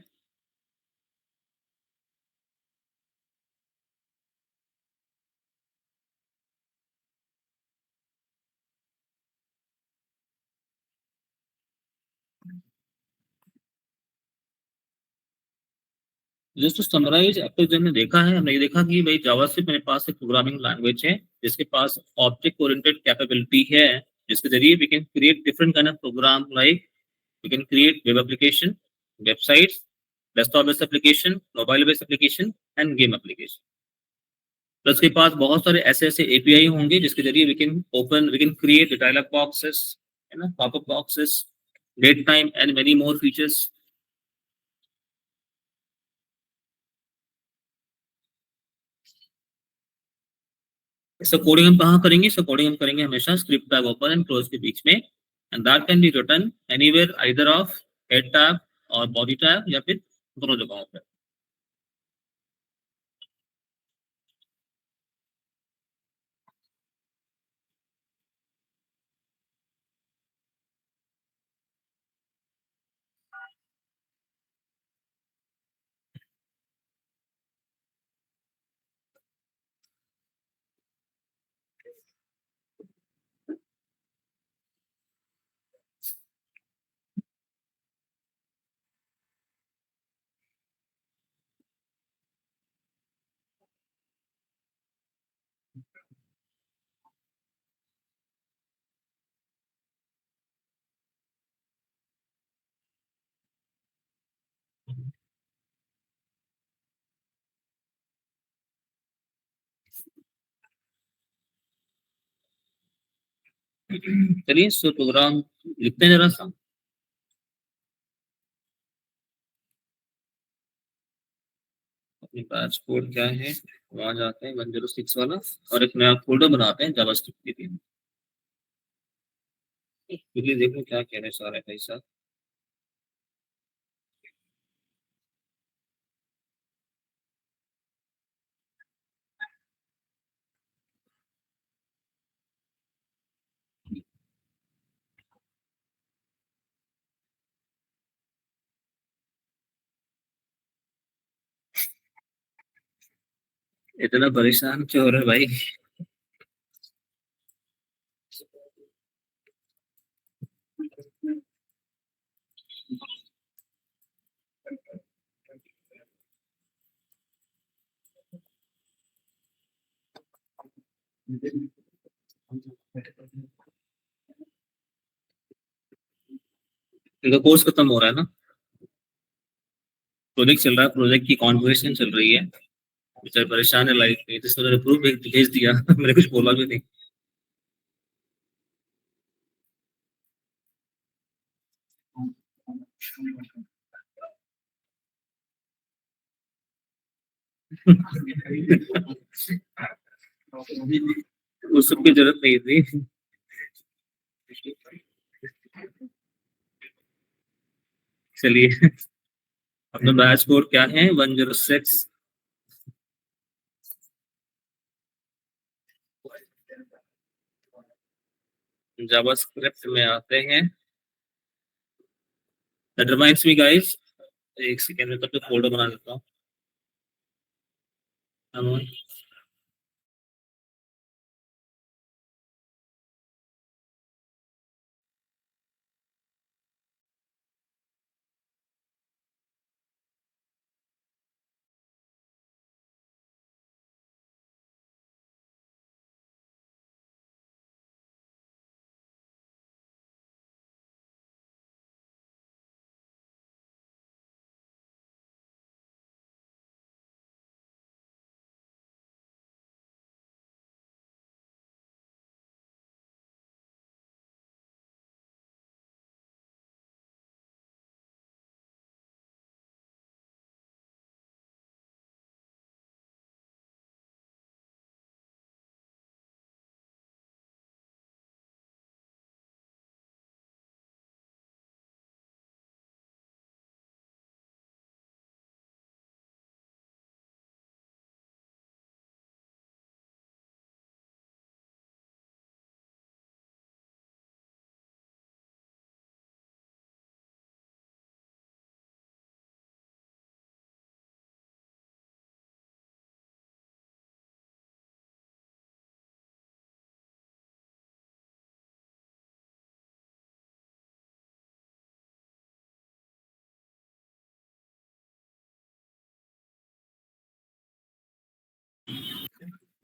जस्ट टू समराइज, अब तक जो हमने देखा है, हमने ये देखा कि भाई जावास्क्रिप्ट मेरे पास एक प्रोग्रामिंग लैंग्वेज है जिसके पास ऑब्जेक्ट ओरिएंटेड कैपेबिलिटी है, जिसके जरिए we can create different kind of program, like we can create web application, websites, desktop based application, mobile based application and game application. Plus के पास बहुत सारे ऐसे ऐसे एपीआई होंगे जिसके जरिए we can create dialogue boxes, है ना, popup boxes, date time and many more features. इसका कोडिंग हम कहाँ करेंगे? इसका कोडिंग हम करेंगे हमेशा script tag open and close के बीच में, and that can be written anywhere either of head tag और बॉडी टैग, या फिर दोनों जगहों पर। चलिए सो प्रोग्राम लिखते हैं जरा सा। अपने पास कोड क्या है, वहां जाते हैं 106 वाला, और एक नया फोल्डर बनाते हैं जावास्क्रिप्ट के लिए। क्योंकि देखो क्या कह रहे हैं सारे भाई साहब। इतना परेशान क्यों हो रहा है भाई? इनका कोर्स खत्म हो रहा है ना, प्रोजेक्ट चल रहा है, प्रोजेक्ट की कॉन्वर्सेशन चल रही है। बेचारे परेशान है लाइफ में, जिसने मैंने प्रूफ भेज दिया मैंने कुछ बोला भी नहीं। उस सब की जरूरत नहीं थी। चलिए, अपना बैच कोड क्या है? 106। जावास्क्रिप्ट में आते हैं। दैट रिमाइंड्स मी गाइस, एक सेकंड में तब तक फोल्डर बना लेता हूँ।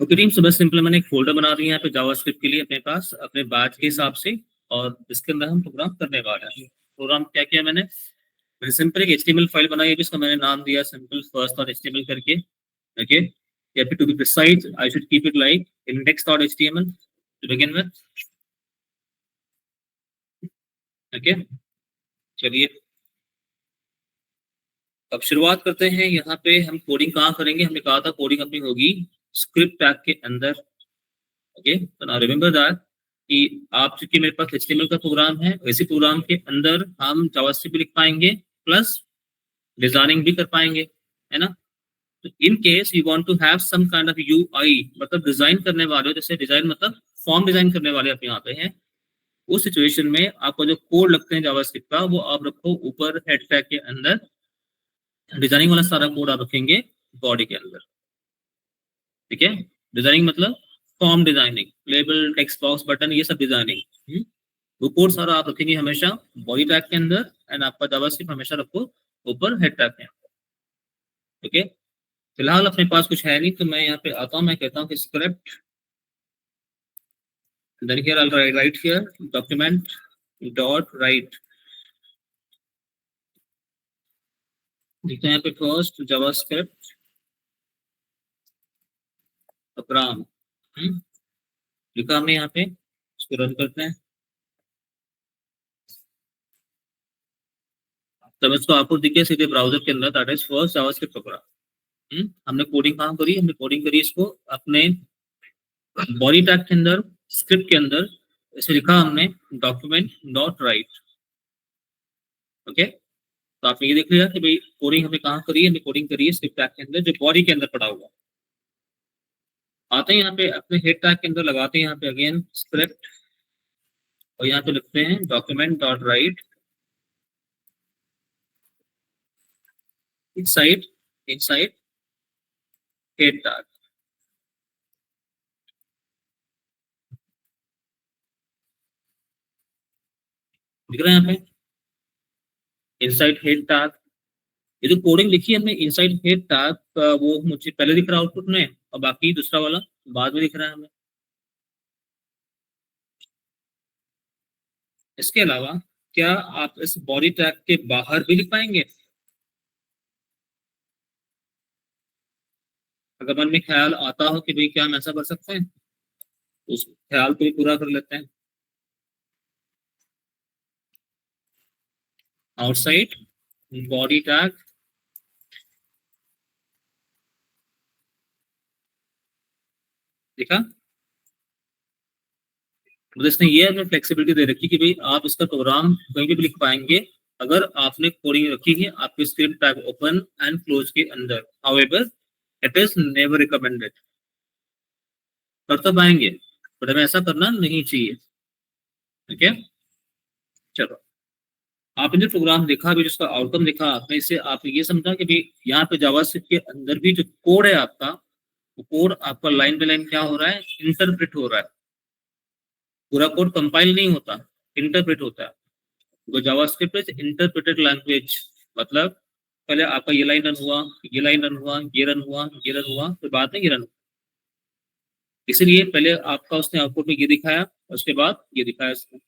ओके टीम, so बस सिंपल मैंने एक फोल्डर बना दिया यहाँ पे जावास्क्रिप्ट के लिए अपने पास अपने बैच के हिसाब से, और इसके अंदर हम प्रोग्राम करने वाले हैं। प्रोग्राम क्या किया मैंने सिंपल एक एचटीएमएल फाइल बनाई है जिसका मैंने नाम दिया सिंपल फर्स्ट डॉट एचटीएमएल करके। ओके, या फिर to be precise I should keep it like index dot HTML to begin with. Okay, चलिए अब शुरुआत करते हैं। यहाँ पे हम कोडिंग कहाँ करेंगे, हमने कहा था कोडिंग अपनी होगी स्क्रिप्ट टैग के अंदर। ओके, तो नाउ रिमेंबर दैट कि आप चूंकि मेरे पास एचटीएमएल का प्रोग्राम है, वैसे प्रोग्राम के अंदर हम जावास्क्रिप्ट भी लिख पाएंगे प्लस डिजाइनिंग भी कर पाएंगे, है ना। तो in case you want to have some kind of UI, मतलब डिजाइन करने वाले हो, जैसे डिजाइन मतलब फॉर्म डिजाइन करने वाले आप यहाँ पे हैं, उस सिचुएशन में आपको जो कोड लगते हैं जावास्क्रिप्ट का वो आप रखो ऊपर हेड टैग के अंदर। डिजाइनिंग वाला सारा कोड आप रखेंगे बॉडी के अंदर। ठीक है, डिजाइनिंग मतलब form designing, label, text box, button, ये सब डिजाइनिंग, वो कोड सारा आप रखेंगे हमेशा बॉडी टैग के अंदर, एंड आपका जावास्क्रिप्ट हमेशा रखो ऊपर हेड टैग के अंदर। ओके, फिलहाल अपने पास कुछ है नहीं, तो मैं यहाँ पे आता हूँ, मैं कहता हूँ कि script, then here I'll write here document dot write। देखते हैं यहाँ पे फर्स्ट जावास्क्रिप्ट प्रोग्राम लिखा हमने यहाँ पे, इसको रन करते हैं। तब इसको आपको दिखे सीधे ब्राउजर के अंदर, that is first JavaScript program. हमने कोडिंग कहाँ करी, हमने कोडिंग करी इसको अपने बॉडी टैग के अंदर, स्क्रिप्ट के अंदर। इसे लिखा हमने डॉक्यूमेंट डॉट राइट। ओके, तो आपने ये देख लिया कि भाई कोडिंग हमने कहाँ करी है, हमने कोडिंग करी है स्क्रिप्ट टैग के अंदर जो बॉडी के अंदर पड़ा हुआ। आते हैं यहाँ पे अपने हेड टैग के अंदर, लगाते हैं यहाँ पे अगेन स्क्रिप्ट, और यहाँ पे लिखते हैं document dot right inside inside head tag. दिख रहा है यहाँ पे इनसाइड हेड टैग। ये जो कोडिंग लिखी है हमने इनसाइड हेड टैग, वो मुझे पहले दिख रहा है आउटपुट में, और बाकी दूसरा वाला बाद में दिख रहा है हमें। इसके अलावा क्या आप इस बॉडी टैग के बाहर भी लिख पाएंगे? अगर मन में ख्याल आता हो कि भाई क्या हम ऐसा कर सकते हैं, तो उस ख्याल को भी पूरा कर लेते हैं। आउटसाइड बॉडी टैग, देखा, मतलब इसने ये हमें फ्लेक्सिबिलिटी दे रखी कि भाई आप इसका प्रोग्राम कहीं भी लिख पाएंगे अगर आपने कोडिंग रखी है आपके script tag open and close के अंदर। However it is never recommended. कर तो पाएंगे बट हमें ऐसा करना नहीं चाहिए। ठीक है, चलो आपने जो प्रोग्राम देखा भी, जिसका आउटकम देखा आपने, इससे आपने ये समझा कि भाई यहाँ पे जावास्क्रिप्ट के अंदर भी जो कोड है आपका, वो कोड आपका लाइन बाय लाइन क्या हो रहा है, इंटरप्रेट हो रहा है। पूरा कोड कंपाइल नहीं होता, इंटरप्रेट होता है। तो जावास्क्रिप्ट इज इंटरप्रेटेड लैंग्वेज, मतलब पहले आपका ये लाइन रन हुआ, ये लाइन रन हुआ, ये रन हुआ, ये रन हुआ, फिर बाद में ये रन हुआ। इसीलिए पहले आपका उसने आउटपुट में ये दिखाया, उसके बाद ये दिखाया उसने।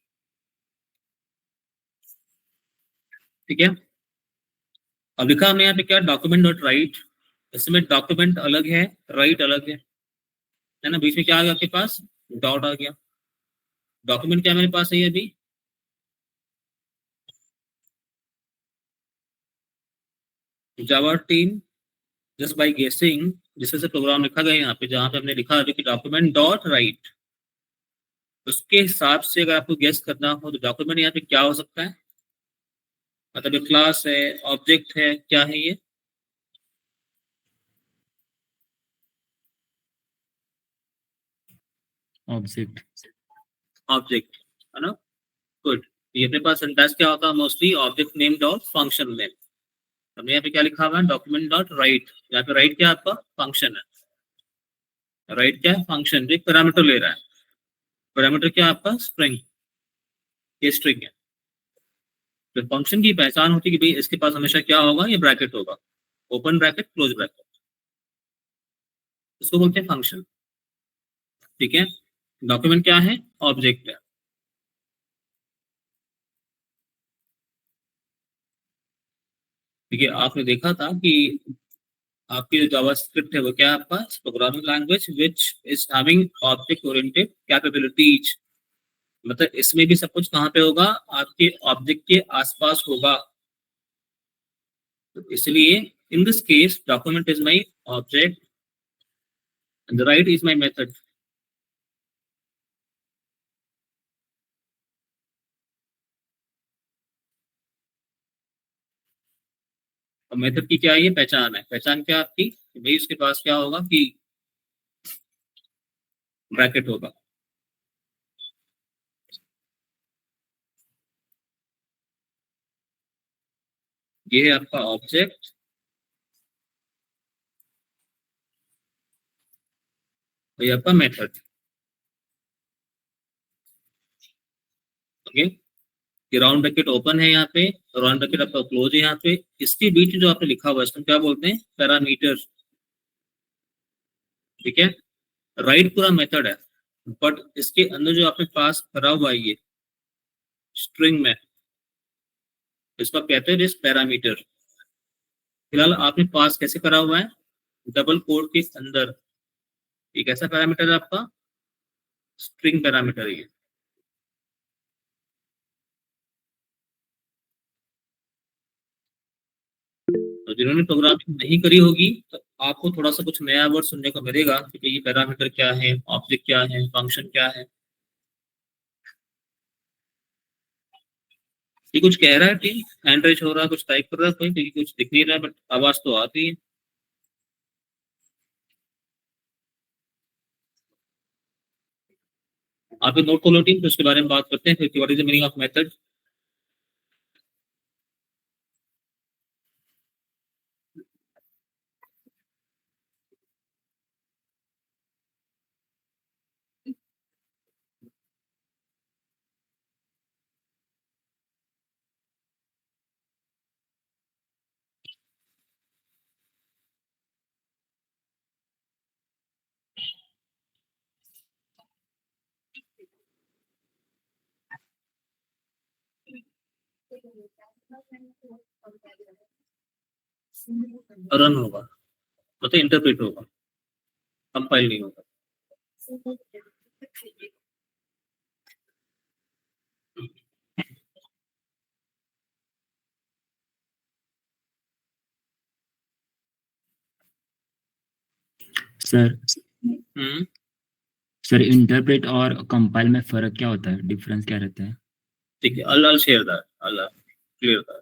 ठीक है, अब लिखा हमने यहाँ पे क्या, डॉक्यूमेंट डॉट राइट। इसमें डॉक्यूमेंट अलग है, राइट अलग है ना। बीच में क्या आ गया आपके पास, डॉट आ गया। डॉक्यूमेंट क्या मेरे पास है ये अभी, जावा टीम जस्ट बाय गेसिंग, जिससे से प्रोग्राम लिखा गया यहाँ पे, जहाँ पे हमने लिखा है कि डॉक्यूमेंट डॉट राइट, उसके हिसाब से अगर आपको गेस करना हो तो डॉक्यूमेंट यहाँ पे क्या हो सकता है, मतलब ये क्लास है, ऑब्जेक्ट है, क्या है ये? ऑब्जेक्ट। ऑब्जेक्ट, है ना। गुड, ये अपने पास सिंटैक्स क्या होता है, mostly object name dot function name. हमने यहाँ पे क्या लिखा हुआ है, डॉक्यूमेंट डॉट राइट। यहाँ पे राइट क्या आपका फंक्शन है, राइट क्या है फंक्शन, जो एक पैरामीटर ले रहा है। पैरामीटर क्या आपका स्ट्रिंग, ये स्ट्रिंग है। तो फंक्शन की पहचान होती है कि भाई इसके पास हमेशा क्या होगा, ये ब्रैकेट होगा, ओपन ब्रैकेट क्लोज ब्रैकेट, इसको बोलते हैं फंक्शन। ठीक है, डॉक्यूमेंट क्या है, ऑब्जेक्ट है। ठीक है, आपने देखा था कि आपकी जो जावास्क्रिप्ट है वो क्या है, आपका programming language which is having object oriented capabilities. मतलब इसमें भी सब कुछ कहाँ पे होगा, आपके ऑब्जेक्ट के आसपास होगा। तो इसलिए in this case document is my object and the right is my method. और मेथड की क्या है, ये पहचान है। पहचान क्या आपकी, कि भाई उसके पास क्या होगा कि ब्रैकेट होगा। ये है आपका ऑब्जेक्ट, और ये आपका मेथड। ओके, ये राउंड ब्रैकेट ओपन है यहाँ पे, राउंड ब्रैकेट आपका क्लोज है यहाँ पे। इसके बीच में जो आपने लिखा हुआ है इसको क्या बोलते हैं, पैरामीटर। ठीक है, राइट पूरा मेथड है, बट इसके अंदर जो आपने पास करा हुआ है ये स्ट्रिंग में, इसको आप कहते हैं दिस पैरामीटर। फिलहाल आपने पास कैसे करा हुआ है, डबल कोड के अंदर। ये कैसा पैरामीटर है आपका, स्ट्रिंग पैरामीटर है ये। तो जिन्होंने प्रोग्रामिंग नहीं करी होगी तो आपको थोड़ा सा कुछ नया वर्ड सुनने को मिलेगा कि ये पैरामीटर क्या है, ऑब्जेक्ट क्या है, फंक्शन क्या है। ये कुछ कह रहा है कि हैंड रेज हो रहा है, कुछ टाइप कर रहा है कोई, क्योंकि कुछ दिख नहीं रहा है, बट आवाज तो आती है। आप ये नोट खोलो टीम, तो उसके बारे में बात करते हैं फिर, what is the meaning of method. Run होगा, मतलब इंटरप्रेट होगा, कंपाइल नहीं होगा। सर हम्म, सर इंटरप्रेट और कंपाइल में फर्क क्या होता है, डिफरेंस क्या रहता है? ठीक है, I'll share that, I'll clear that.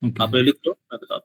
Okay. आप लिख दो, मैं बताता हूँ।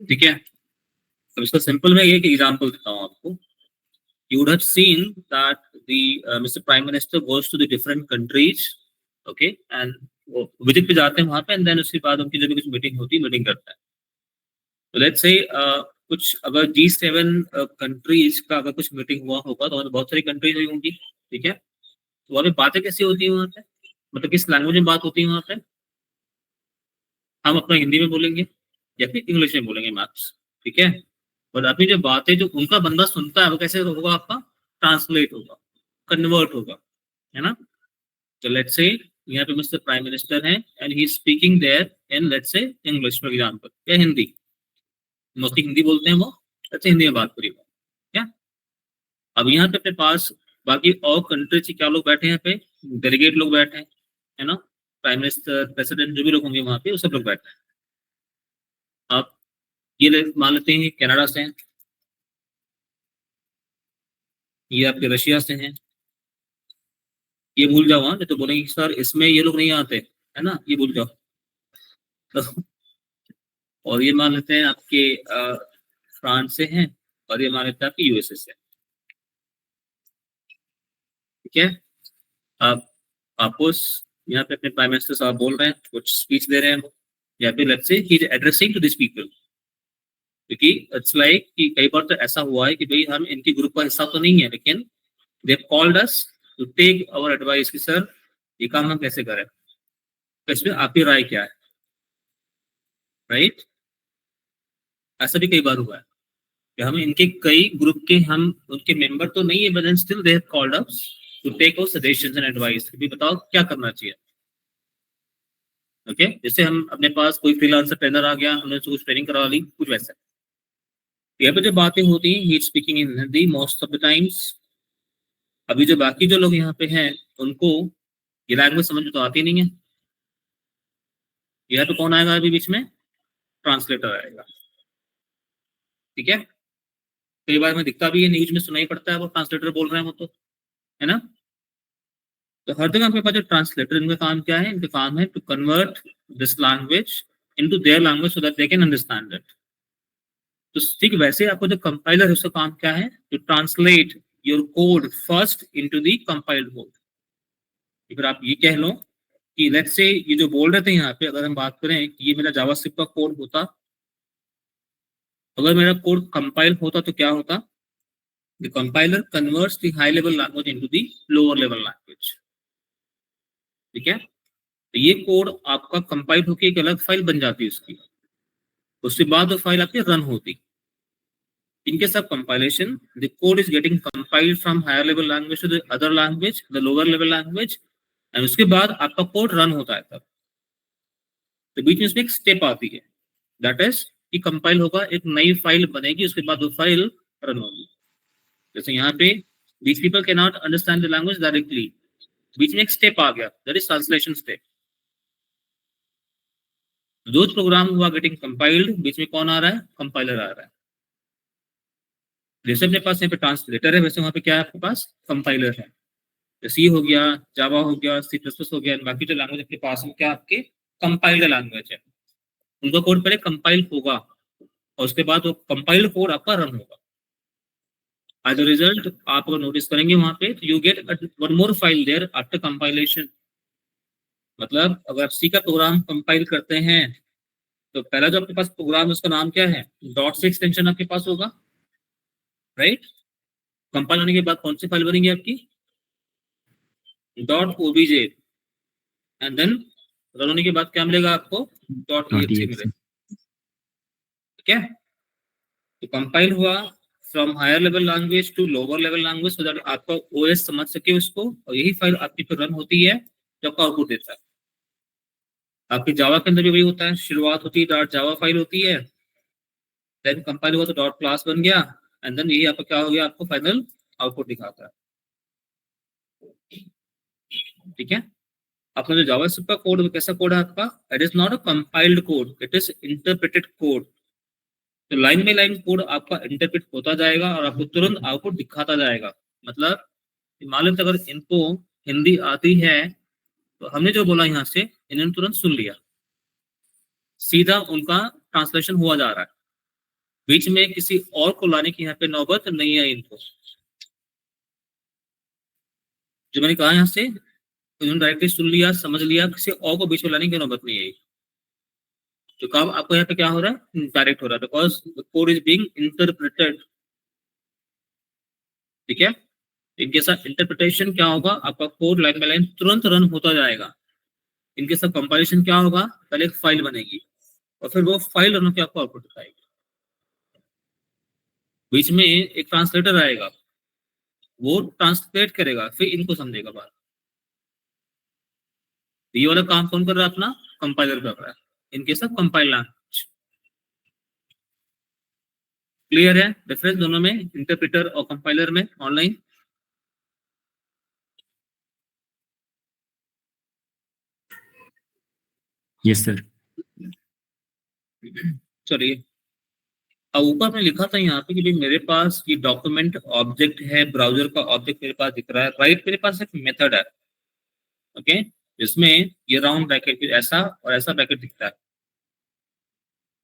ठीक है, अब इसका सिंपल में एक एग्जांपल देता हूँ आपको। You would have seen that the Mr. Prime Minister goes to the different countries, okay, and वो विजिट पे जाते हैं वहां पे, एंड देन उसके बाद उनकी जो भी कुछ मीटिंग होती है, मीटिंग करता है। तो लेट्स से कुछ अगर G7 कंट्रीज का अगर कुछ मीटिंग हुआ होगा, तो वहाँ पे बहुत सारी कंट्रीज हुई होंगी। ठीक है, तो वहाँ पे बातें कैसी होती है वहाँ पे, मतलब किस लैंग्वेज में बात होती है वहाँ पे। हम अपना हिंदी में बोलेंगे या फिर इंग्लिश में बोलेंगे मैक्स। ठीक है, और अपनी जो बातें जो उनका बंदा सुनता है वो कैसे होगा, आपका ट्रांसलेट होगा, कन्वर्ट होगा, है ना। तो लेट्स से यहाँ पे मिस्टर प्राइम मिनिस्टर हैं and he is speaking there in let's say English for example या हिंदी, मोस्टली हिंदी बोलते हैं वो, अच्छा हिंदी में बात करिए क्या। अब यहाँ पे अपने पास बाकी और कंट्री से क्या लोग बैठे हैं, यहाँ पे डेलीगेट लोग बैठे हैं, है ना, प्राइम मिनिस्टर प्रेसिडेंट जो भी लोग होंगे वहाँ पे वो सब लोग बैठे हैं। आप ये मान लेते हैं कनाडा से हैं, ये आपके रशिया से हैं, ये भूल जाओ, हाँ नहीं तो बोलेंगे कि सर इसमें ये लोग नहीं आते, है ना, ये भूल जाओ। तो और ये मान लेते हैं आपके फ्रांस से हैं, और ये मान लेते हैं आपके यूएसए से, ठीक है। आप आपस यहाँ पे अपने प्राइम मिनिस्टर साहब बोल रहे हैं, कुछ स्पीच दे रहे हैं वो, या फिर let's say he is addressing to this people, क्योंकि इट्स लाइक कि कई बार तो ऐसा हुआ है कि भाई हम इनके ग्रुप का हिस्सा तो नहीं है, लेकिन they called us to take our advice कि सर ये काम हम कैसे करें, तो इसमें आपकी राय क्या है, राइट। ऐसा भी कई बार हुआ है कि हम इनके कई ग्रुप के हम उनके मेंबर तो नहीं है, but still they have called us to take our suggestions and advice कि बताओ क्या करना चाहिए। ओके जैसे हम अपने पास कोई फ्रीलांसर ट्रेनर आ गया, हमने उसको कुछ ट्रेनिंग करवा ली, कुछ वैसा। यहाँ पे जो बातें होती हैं, ही is speaking in Hindi most of the times. अभी जो बाकी जो लोग यहाँ पे हैं उनको ये लैंग्वेज समझ में तो आती नहीं है, यहाँ पे कौन आएगा अभी बीच में, ट्रांसलेटर आएगा, ठीक है। कई बार में दिखता भी है, न्यूज में सुनाई पड़ता है वो ट्रांसलेटर बोल रहे हैं वो तो, है ना। तो हर जगह आपके पास जो ट्रांसलेटर, इनका काम क्या है, इनका काम है to convert this language into their language so that they can understand it. तो ठीक वैसे आपको जो कंपाइलर है उसका काम क्या है, to translate your code first into the compiled code. फिर आप ये कह लो कि लेट्स से ये जो बोल रहे थे यहाँ पे, अगर हम बात करें कि ये मेरा जावास्क्रिप्ट का कोड होता, अगर मेरा कोड कंपाइल होता तो क्या होता, the compiler converts the high level language into the lower level language, ठीक है। तो ये कोड आपका कंपाइल होकर एक अलग फाइल बन जाती है उसकी, उसके बाद वो फाइल आपकी रन होती। In case of compilation, the code is getting compiled from higher level language to the other language, the lower level language, and उसके बाद आपका कोड रन होता है तब। तो बीच में इसमें एक स्टेप आती है, दैट इज कि कंपाइल होगा, एक नई फाइल बनेगी, उसके बाद वो फाइल रन होगी। जैसे यहाँ पे these people cannot understand the language directly, बीच में एक स्टेप आ गया, दैट इज ट्रांसलेशन स्टेप। जो प्रोग्राम हुआ गेटिंग कंपाइल्ड, बीच में कौन आ रहा है, कंपाइलर आ रहा है। जैसे अपने पास यहाँ पे ट्रांसलेटर है, वैसे वहाँ पे क्या है आपके पास, कंपाइलर है। सी हो गया, जावा हो गया, सी प्लस प्लस हो गया, बाकी जो लैंग्वेज आपके पास है क्या आपके कंपाइल्ड लैंग्वेज है, उनका कोड पहले कंपाइल होगा और उसके बाद वो कंपाइल्ड कोड आपका रन होगा। एज अ रिजल्ट आप अगर नोटिस करेंगे वहां पे, तो you get one more file there after compilation. मतलब अगर सी का प्रोग्राम कंपाइल करते हैं तो पहला जो आपके पास प्रोग्राम है उसका नाम क्या है, डॉट से एक्सटेंशन आपके पास होगा, राइट। कंपाइल होने के बाद कौन सी फाइल बनेगी आपकी, dot OBJ, and then run होने के बाद क्या मिलेगा आपको, डॉट ईएक्सई मिलेगा, ठीक है। तो कंपाइल हुआ from higher level language to lower level language, so that आपका ओएस समझ सके उसको, और यही फाइल आपकी फिर रन होती है जो आपका आउटपुट देता है। आपकी जावा के अंदर भी वही होता है, शुरुआत होती है डॉट जावा फाइल होती है, देन कंपाइल हुआ तो डॉट क्लास बन गया, एंड देन यही आपका क्या हो गया, आपको फाइनल आउटपुट दिखाता है, ठीक है। अपना जो जावास्क्रिप्ट का कोड कैसा कोड है आपका, it is not a compiled code, it is interpreted code. तो लाइन बाई लाइन कोड आपका इंटरप्रेट होता जाएगा और आपको तुरंत आउटपुट दिखाता जाएगा। मतलब मान लो अगर इनको हिंदी आती है तो हमने जो बोला यहाँ से इन्होंने तुरंत सुन लिया, सीधा उनका ट्रांसलेशन हुआ जा रहा है, बीच में किसी और को लाने की यहाँ पे नौबत नहीं है इनको। जो मैंने कहा यहाँ से इन्होंने डायरेक्टली सुन लिया, समझ लिया, किसी और को बीच में लाने की नौबत नहीं है। तो काम आपको यहाँ पे क्या हो रहा है, डायरेक्ट हो रहा है, because the code is being interpreted, ठीक है। इनके साथ इंटरप्रिटेशन क्या होगा, आपका कोड लाइन बाय लाइन तुरंत रन होता जाएगा। इनके साथ कंपाइलेशन क्या होगा, पहले एक फाइल बनेगी और फिर वो फाइल रन होकर आपको आउटपुट दिखाएगी। बीच में एक ट्रांसलेटर आएगा, वो ट्रांसलेट करेगा, फिर इनको समझेगा बात, ये वाला काम कौन कर रहा है? अपना कंपाइलर कर रहा है, in case of compile language. Clear है डिफरेंस दोनों में, इंटरप्रेटर और कंपाइलर में ऑनलाइन? Yes sir. चलिए, अब ऊपर में लिखा था यहाँ पे कि भाई मेरे पास ये डॉक्यूमेंट ऑब्जेक्ट है, ब्राउजर का ऑब्जेक्ट मेरे पास दिख रहा है, राइट मेरे पास एक मेथड है, ओके, जिसमें ये राउंड ब्रैकेट फिर ऐसा और ऐसा ब्रैकेट दिखता है।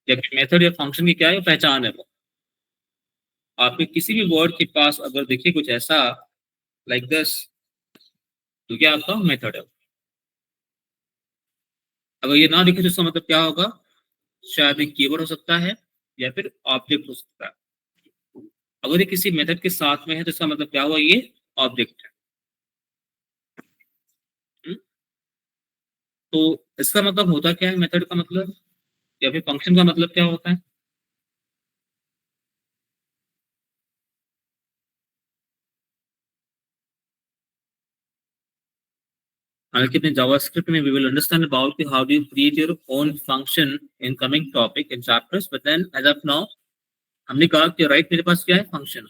या मेथड या फंक्शन की क्या है पहचान है वो। आपके किसी भी वर्ड के पास अगर देखिए कुछ ऐसा लाइक दिस, तो क्या आपका मेथड है। अगर ये ना दिखे तो इसका मतलब क्या होगा? शायद एक कीवर्ड हो सकता है या फिर ऑब्जेक्ट हो सकता है। अगर ये किसी मेथड के साथ में है तो इसका मतलब क्या हुआ? ये ऑब्जेक्ट है। हम्म? तो इसका मतलब होता क्या है मेथड का मतलब, या फिर फंक्शन का मतलब क्या होता है? Ankit, in JavaScript, we will understand about how do you create your own function in coming topic in chapters. But then, as of now, हमने कहा कि राइट मेरे पास क्या है? फंक्शन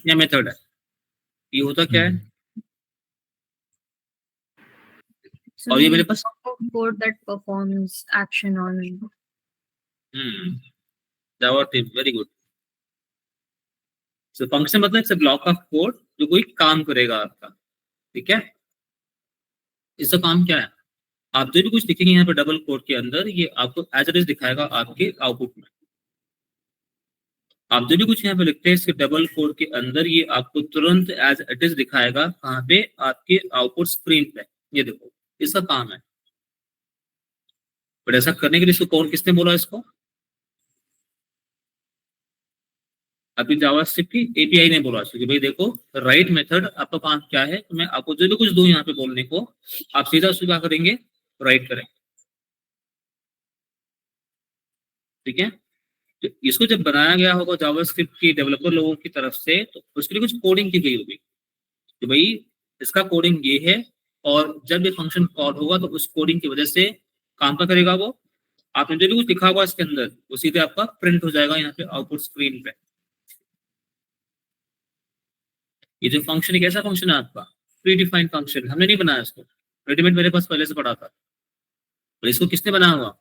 या मेथड है। ये होता क्या है? So और ये मेरे पास code that performs action on JavaScript, very good. So function मतलब it's a block of code जो कोई काम करेगा आपका, ठीक है। इसका काम क्या है? आप जो भी कुछ लिखेंगे यहाँ पे डबल कोड के अंदर, ये आपको एज इट इज दिखाएगा आपके आउटपुट में। आप जो भी कुछ यहाँ पे लिखते हैं इसके डबल कोड के अंदर, ये आपको तुरंत एज इट इज दिखाएगा कहाँ पे? आपके आउटपुट स्क्रीन पे। ये देखो, इसका काम है। बट ऐसा करने के लिए इसको कौन, किसने बोला इसको? अभी जावास्क्रिप्ट की एपीआई ने बोला कि भाई देखो, राइट मेथड आपका काम क्या है, तो मैं आपको जो भी कुछ दूं यहाँ पे बोलने को, आप सीधा उसको क्या करेंगे? राइट करेंगे, ठीक है। तो इसको जब बनाया गया होगा जावास्क्रिप्ट के डेवलपर लोगों की तरफ से, तो उसके लिए कुछ कोडिंग की गई होगी कि भाई इसका कोडिंग ये है, और जब ये फंक्शन कॉल होगा तो उस कोडिंग की वजह से काम का करेगा वो। आपने जो भी कुछ लिखा हुआ इसके अंदर वो सीधे आपका प्रिंट हो जाएगा यहाँ पे आउटपुट स्क्रीन पे। ये जो फंक्शन है कैसा फंक्शन है आपका? प्री डिफाइंड फंक्शन, हमने नहीं बनाया इसको, रेडीमेड मेरे पास पहले से पड़ा था। और इसको किसने बनाया हुआ?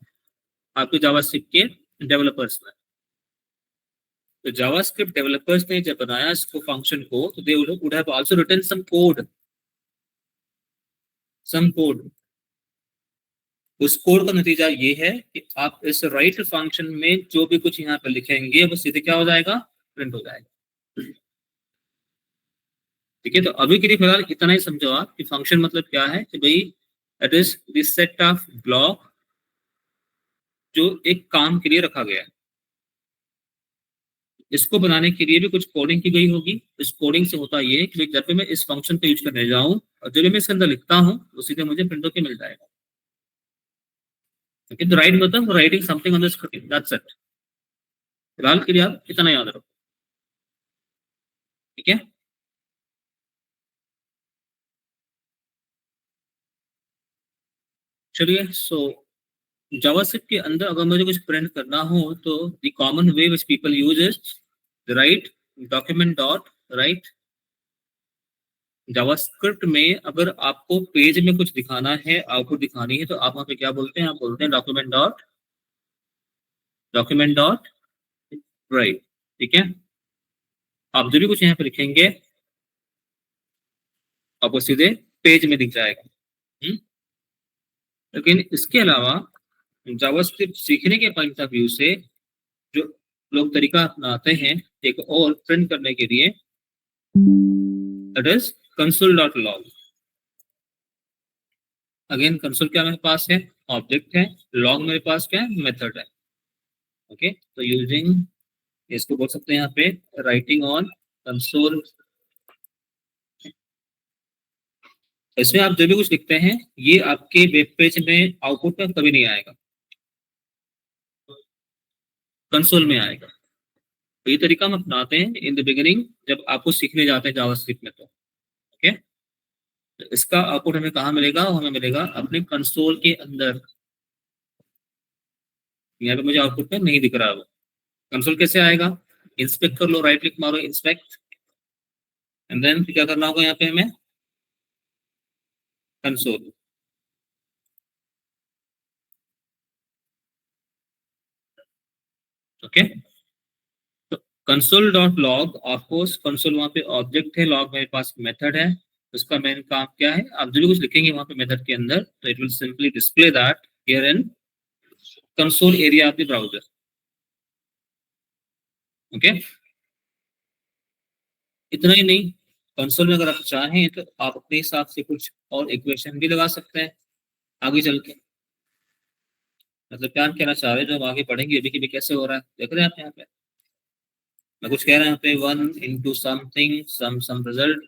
आपके जावास्क्रिप्ट के डेवलपर्स ने। तो जावास्क्रिप्ट डेवलपर्स ने जब बनाया इसको फंक्शन को, तो they would have also written some code, उस कोड का नतीजा ये है कि आप इस राइट फंक्शन में जो भी कुछ यहाँ पे लिखेंगे वो सीधे क्या हो जाएगा? प्रिंट हो जाएगा, ठीक है। तो अभी के लिए फिलहाल इतना ही समझो आप कि फंक्शन मतलब क्या है, कि भाई it is this set of block जो एक काम के लिए रखा गया है। इसको बनाने के लिए भी कुछ कोडिंग की गई होगी। इस कोडिंग से होता ये है कि जब भी मैं इस फंक्शन को यूज करने जाऊं और जब भी मैं इसके अंदर लिखता हूं वो सीधे मुझे प्रिंट होकर मिल जाएगा, ठीक है। तो राइट मतलब writing something on the screen, that's it. फिलहाल के लिए आप इतना याद रखो, ठीक है। चलिए, सो जावास्क्रिप्ट के अंदर अगर मुझे कुछ प्रिंट करना हो तो the common way which people use is right document dot right. JavaScript में अगर आपको पेज में कुछ दिखाना है, आउटपुट दिखानी है, तो आप वहां पे क्या बोलते हैं? आप बोलते हैं डॉक्यूमेंट डॉट राइट, ठीक है। आप जो भी कुछ यहाँ पे लिखेंगे आपको सीधे पेज में दिख जाएगा। लेकिन इसके अलावा जावास्क्रिप्ट सीखने के पॉइंट ऑफ व्यू से जो लोग तरीका अपनाते हैं एक और प्रिंट करने के लिए, that is console.log। Again console क्या मेरे पास है? ऑब्जेक्ट है। लॉग मेरे पास क्या है? मेथड है, ओके। तो यूजिंग, इसको बोल सकते हैं यहाँ पे राइटिंग ऑन कंसोल। इसमें आप जो भी कुछ लिखते हैं ये आपके वेब पेज में आउटपुट में कभी नहीं आएगा, कंसोल में आएगा। तो ये तरीका हम अपनाते हैं इन द बिगिनिंग जब आपको सीखने जाते हैं जावास्क्रिप्ट में, तो ओके। तो इसका आउटपुट हमें कहाँ मिलेगा? हमें मिलेगा अपने कंसोल के अंदर। यहाँ पे मुझे आउटपुट में नहीं दिख रहा है वो। कंसोल कैसे आएगा? इंस्पेक्ट कर लो, राइट क्लिक मारो, इंस्पेक्ट, एंड देन क्या करना होगा यहाँ पे हमें? कंसोल। ओके, तो console dot log, of course console वहाँ पे ऑब्जेक्ट है, लॉग मेरे पास मेथड है। उसका मेन काम क्या है? आप जो भी कुछ लिखेंगे वहाँ पे मेथड के अंदर, तो it will simply display that here in console area of the browser. Okay, इतना ही नहीं, कंसोल में अगर आप चाहें तो आप अपने हिसाब से कुछ और इक्वेशन भी लगा सकते हैं आगे चल के। मतलब क्या कहना चाह रहे हैं, जब आगे पढ़ेंगे अभी कि कैसे हो रहा है, देख रहे हैं आप यहाँ पे मैं कुछ कह रहा हूँ यहाँ पे 1 into समथिंग सम रिजल्ट।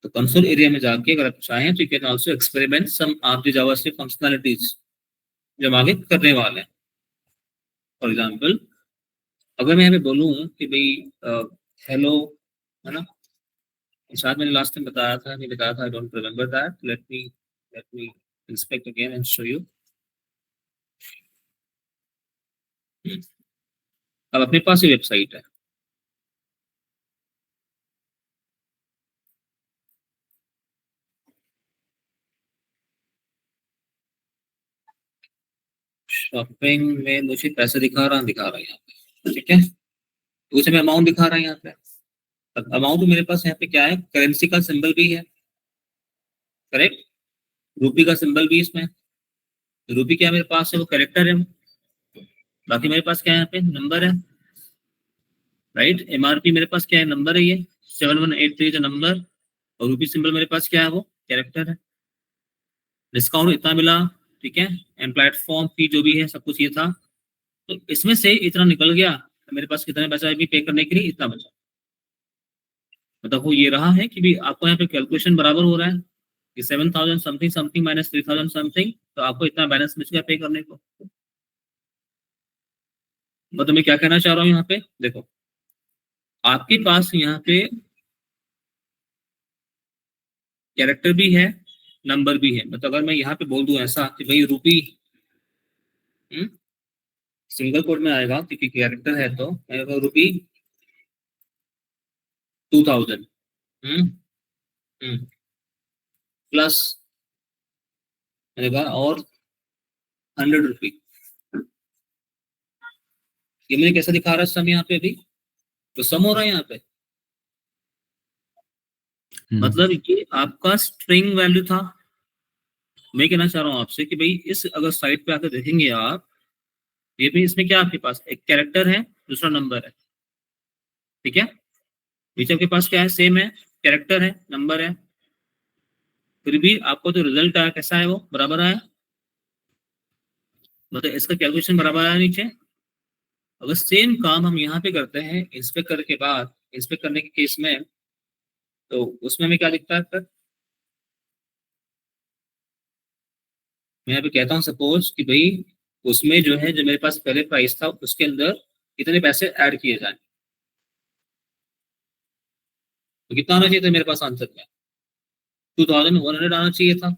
तो कंसोल एरिया में जाके अगर आप चाहें तो you can also experiment some of the JavaScript functionalities जो हम आगे करने वाले हैं। फॉर एग्जांपल, अगर मैं यहाँ पे बोलूँ कि भाई हेलो, है ना, शायद मैंने लास्ट टाइम बताया था, नहीं बताया था, I don't remember that, let me inspect again and show you. अब अपने पास ये वेबसाइट है, शॉपिंग में मुझे पैसे दिखा रहा है यहाँ पे, ठीक है, तो उसे मैं अमाउंट दिखा रहा है यहाँ पे। अब अमाउंट मेरे पास यहाँ पे क्या है? करेंसी का सिंबल भी है, करेक्ट, रूपी का सिंबल भी इसमें। रूपी क्या मेरे पास है? वो कैरेक्टर है। बाकी मेरे पास क्या है? यहाँ पे नंबर है, राइट। एमआरपी मेरे पास क्या है? नंबर है, ये 7183 का नंबर, और रूपी सिंबल मेरे पास क्या है? वो कैरेक्टर है। डिस्काउंट इतना मिला, ठीक है, एंड प्लेटफॉर्म फी जो भी है सब कुछ ये था, तो इसमें से इतना निकल गया, तो मेरे पास कितना बचा अभी पे करने के लिए? इतना बचा। मतलब वो ये रहा है कि भी आपको यहाँ पे कैलकुलेशन बराबर हो रहा है कि 7000 समथिंग समथिंग माइनस 3000 समथिंग, तो आपको इतना बैलेंस बच गया पे करने को। मतलब मैं क्या कहना चाह रहा हूँ यहाँ पे, देखो आपके पास यहाँ पे कैरेक्टर भी है, नंबर भी है। मतलब अगर मैं यहाँ पे बोल दूं ऐसा कि भाई रूपी, सिंगल कोड में आएगा क्योंकि कैरेक्टर है, तो रूपी 2000 प्लस और 100 रुपी। ये मुझे कैसा दिखा रहा है सम यहाँ पे? अभी तो सम हो रहा है यहाँ पे, मतलब ये आपका स्ट्रिंग वैल्यू था। मैं कहना चाह रहा हूँ आपसे कि भाई इस अगर साइट पे आकर देखेंगे आप, ये भी इसमें क्या आपके पास एक कैरेक्टर है, दूसरा नंबर है, ठीक है। बीच आपके पास क्या है? सेम है, कैरेक्टर है, नंबर है, फिर भी आपको जो रिजल्ट आया कैसा है? वो बराबर आया, मतलब इसका कैलकुलेशन बराबर आया नीचे। अगर सेम काम हम यहाँ पे करते हैं इंस्पेक्ट करने के बाद, इंस्पेक्ट करने के केस में, तो उसमें हमें क्या दिखता है? फिर मैं यहाँ पे कहता हूँ सपोज कि भाई उसमें जो है, जो मेरे पास पहले प्राइस था उसके अंदर कितने पैसे ऐड किए जाए, तो कितना आना चाहिए था मेरे पास आंसर में? 2100 आना चाहिए था।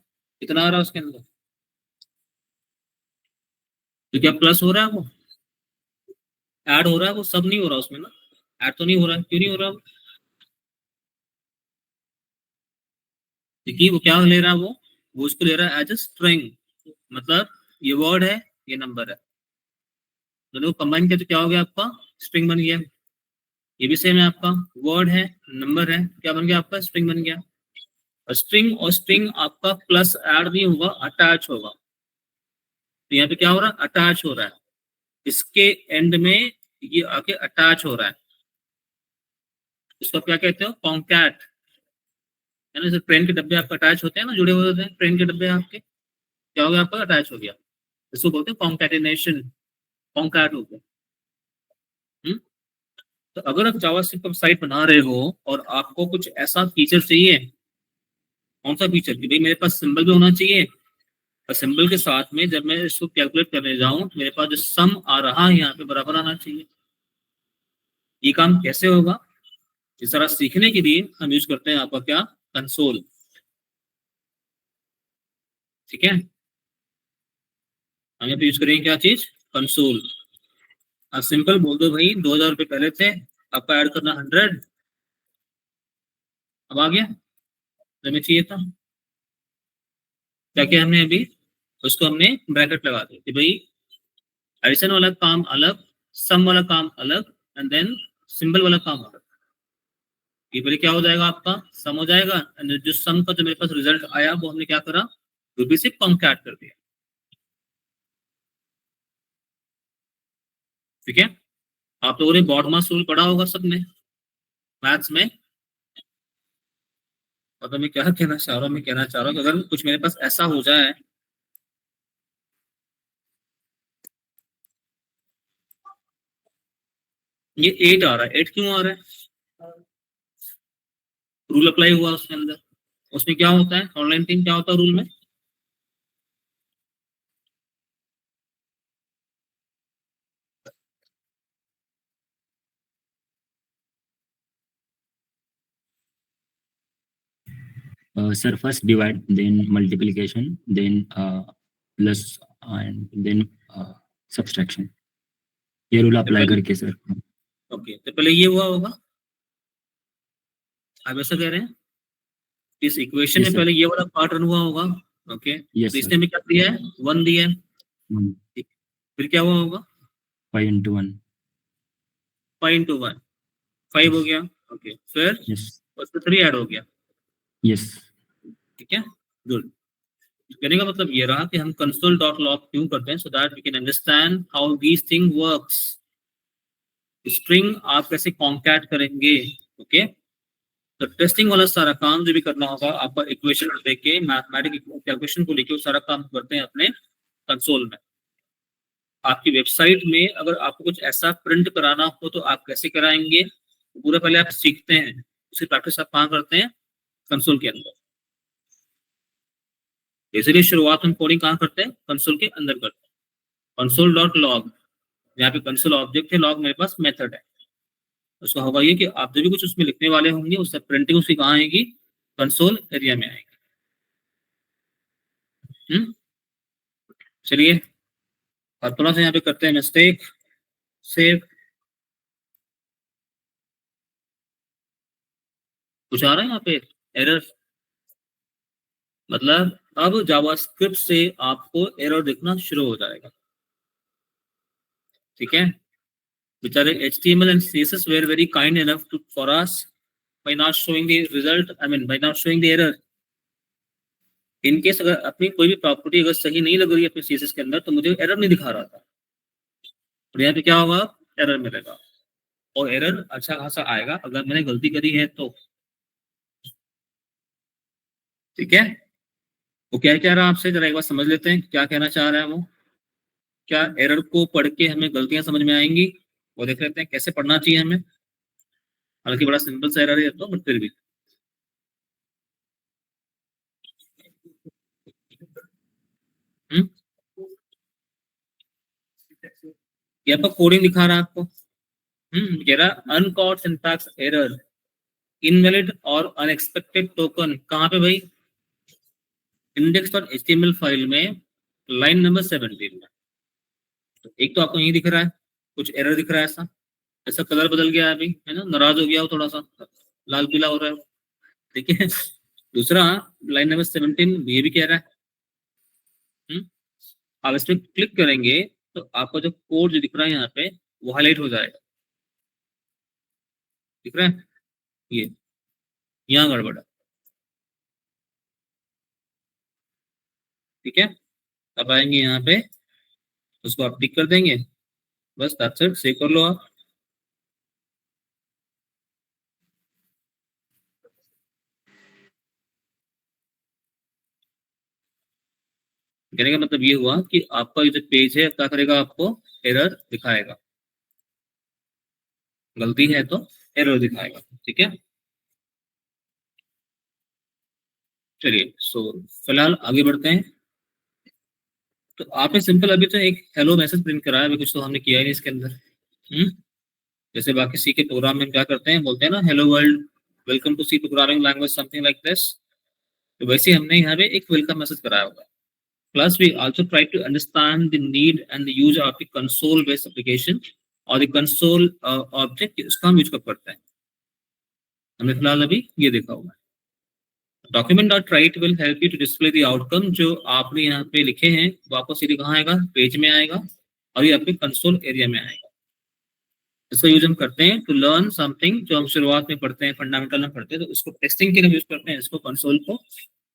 कितना आ रहा है उसके अंदर? तो क्या प्लस हो रहा है? वो ऐड हो रहा है, वो सब नहीं हो रहा उसमें ना, ऐड तो नहीं हो रहा है। क्यों नहीं हो रहा? देखिए वो क्या ले रहा है, वो उसको ले रहा है एज ए स्ट्रिंग, मतलब ये वर्ड है, ये नंबर है, दोनों कंबाइन किया तो क्या हो गया आपका? स्ट्रिंग बन गया। ये भी सेम है, आपका वर्ड है, नंबर है, क्या बन गया आपका? स्ट्रिंग बन गया। और स्ट्रिंग आपका प्लस ऐड नहीं होगा, अटैच होगा। तो यहाँ पे क्या हो रहा है? अटैच हो रहा है, इसके एंड में ये आके अटैच हो रहा है। इसको क्या कहते हो? कॉन्कैट, है ना। जैसे ट्रेन के डब्बे आपका अटैच होते हैं ना, जुड़े हुए होते हैं ट्रेन के डब्बे आपके, क्या हो गया आपका? अटैच हो गया। इसको बोलते हैं कॉन्कैटिनेशन, कॉन्कैट हो गया। तो अगर आप जावास्क्रिप्ट साइट बना रहे हो और आपको कुछ ऐसा फीचर चाहिए, कौन सा फीचर? कि भाई मेरे पास सिंबल भी होना चाहिए, और सिंबल के साथ में जब मैं इसको कैलकुलेट करने जाऊं तो मेरे पास जो सम आ रहा है यहाँ पे बराबर आना चाहिए। ये काम कैसे होगा? इस तरह सीखने के लिए हम यूज करते हैं आपका क्या? कंसोल, ठीक है। हम यहाँ पे यूज करेंगे क्या चीज, कंसोल। अब सिंपल बोल दो भाई 2000 रुपये पहले थे, आपका ऐड करना 100, अब आ गया जो हमें चाहिए था। क्या किया हमने अभी, उसको हमने ब्रैकेट लगा दी कि भाई एडिशन वाला काम अलग, सम वाला काम अलग, एंड देन सिंबल वाला काम अलग। ये पहले क्या हो जाएगा, आपका सम हो जाएगा, एंड जो सम का जो मेरे पास रिजल्ट आया वो हमने क्या करा, रूबी से कॉन्कैट कर दिया, ठीक है। आप लोगों ने बॉडमास रूल पढ़ा होगा सबने मैथ्स में। और तो मैं क्या कहना चाह रहा हूँ, मैं कहना चाह रहा हूँ कि अगर कुछ मेरे पास ऐसा हो जाए, ये 8 आ रहा है, 8 क्यों आ रहा है, रूल अप्लाई हुआ उसके अंदर। उसमें क्या होता है, ऑनलाइन टीम क्या होता है रूल में, Sir, first divide, then multiplication, then plus, and then subtraction. ये रूल अप्लाई करके सर। ओके, तो पहले ये हुआ होगा, आप ऐसा कह रहे हैं, इस इक्वेशन Yes, में sir. पहले ये वाला पार्ट रन हुआ होगा। ओके, Yes, तो sir. इसने भी क्या दिया है, 1 दिया है, 1, फिर क्या हुआ होगा, 5 into 1. 5 into 1, 5 हो Yes. गया। ओके, फिर Yes. उसमें 3 ऐड हो गया, Yes. ठीक है, गुड। कहने का मतलब ये रहा कि हम कंसोल डॉट लॉग क्यों करते हैं, so that we can understand how these thing works. String आप कैसे कॉन्कैट करेंगे, ओके। तो टेस्टिंग वाला सारा काम जो भी करना होगा आपका, इक्वेशन को लेके, मैथमेटिक कैलकुलेशन को लेके, वो सारा काम करते हैं अपने कंसोल में। आपकी वेबसाइट में अगर आपको कुछ ऐसा प्रिंट कराना हो तो आप कैसे कराएंगे, पूरा पहले आप सीखते हैं, उसकी प्रैक्टिस आप कहाँ करते हैं, कंसोल के अंदर। इसलिए शुरुआत हम कोडिंग कहाँ करते हैं, कंसोल के अंदर करते हैं। कंसोल डॉट लॉग, यहाँ पे कंसोल ऑब्जेक्ट है, लॉग मेरे पास मेथड है। उसका होगा ये कि आप जो भी कुछ उसमें लिखने वाले होंगे, उससे प्रिंटिंग उसकी कहाँ आएगी, कंसोल एरिया में आएगी। चलिए, और थोड़ा सा यहाँ पे करते हैं मिस्टेक, सेव। कुछ आ रहा है यहाँ पे एरर, मतलब अब जावास्क्रिप्ट से आपको एरर दिखना शुरू हो जाएगा, ठीक है। बेचारे HTML and CSS were very kind enough for us by not showing the result, I mean by not showing the error. In case अगर अपनी कोई भी प्रॉपर्टी अगर सही नहीं लग रही है अपने CSS के अंदर, तो मुझे एरर नहीं दिखा रहा था, और यहाँ पे क्या होगा, एरर मिलेगा, और एरर अच्छा खासा आएगा अगर मैंने गलती करी है तो, ठीक है। वो क्या कह रहा है आपसे, जरा एक बार समझ लेते हैं क्या कहना चाह रहा है वो। क्या एरर को पढ़ के हमें गलतियां समझ में आएंगी, वो देख लेते हैं कैसे पढ़ना चाहिए हमें। हालांकि बड़ा सिंपल सा एरर है तो, बट फिर भी यहाँ पर कोडिंग दिखा रहा है आपको, कह रहा अनकॉट सिंटैक्स एरर, इनवैलिड और अनएक्सपेक्टेड टोकन। कहाँ पे भाई, index.html फाइल में लाइन नंबर 17 में। तो एक तो आपको यही दिख रहा है, कुछ एरर दिख रहा है, ऐसा ऐसा कलर बदल गया है अभी, है ना, नाराज हो गया हो थोड़ा सा, लाल पीला हो रहा है, ठीक है। दूसरा, लाइन नंबर 17 ये भी कह रहा है, आप इस पर क्लिक करेंगे तो आपका जो कोड जो दिख रहा है यहाँ पे, वो हाईलाइट हो जाएगा, दिख रहा है, ये यहाँ गड़बड़ है, ठीक है। अब आएंगे यहाँ पे, उसको आप टिक कर देंगे, बस दैट्स इट, सेव कर लो आप। कहने का मतलब ये हुआ कि आपका ये जो पेज है क्या करेगा, आपको एरर दिखाएगा, गलती है तो एरर दिखाएगा, ठीक है। चलिए, सो फिलहाल आगे बढ़ते हैं। तो आपने सिंपल अभी तो एक हेलो मैसेज प्रिंट कराया, अभी कुछ तो हमने किया ही नहीं इसके अंदर। जैसे बाकी सी के प्रोग्राम में क्या करते हैं, बोलते हैं ना hello world, welcome to C programming language something like this, तो वैसे हमने यहाँ पे एक वेलकम मैसेज कराया होगा। Plus we also try to understand the need and the use of the console based application और द कंसोल ऑब्जेक्ट, इसका हम यूज कब करते हैं, हमने फिलहाल अभी ये देखा होगा। document.write will help you to display the outcome, जो आपने यहाँ पे लिखे हैं वो आपको सीधे कहाँ आएगा, पेज में आएगा और ये आपके कंसोल एरिया में आएगा। इसका यूज हम करते हैं टू लर्न समथिंग, जो हम शुरुआत में पढ़ते हैं, फंडामेंटल में पढ़ते हैं, तो इसको टेस्टिंग के लिए यूज करते हैं इसको कंसोल को,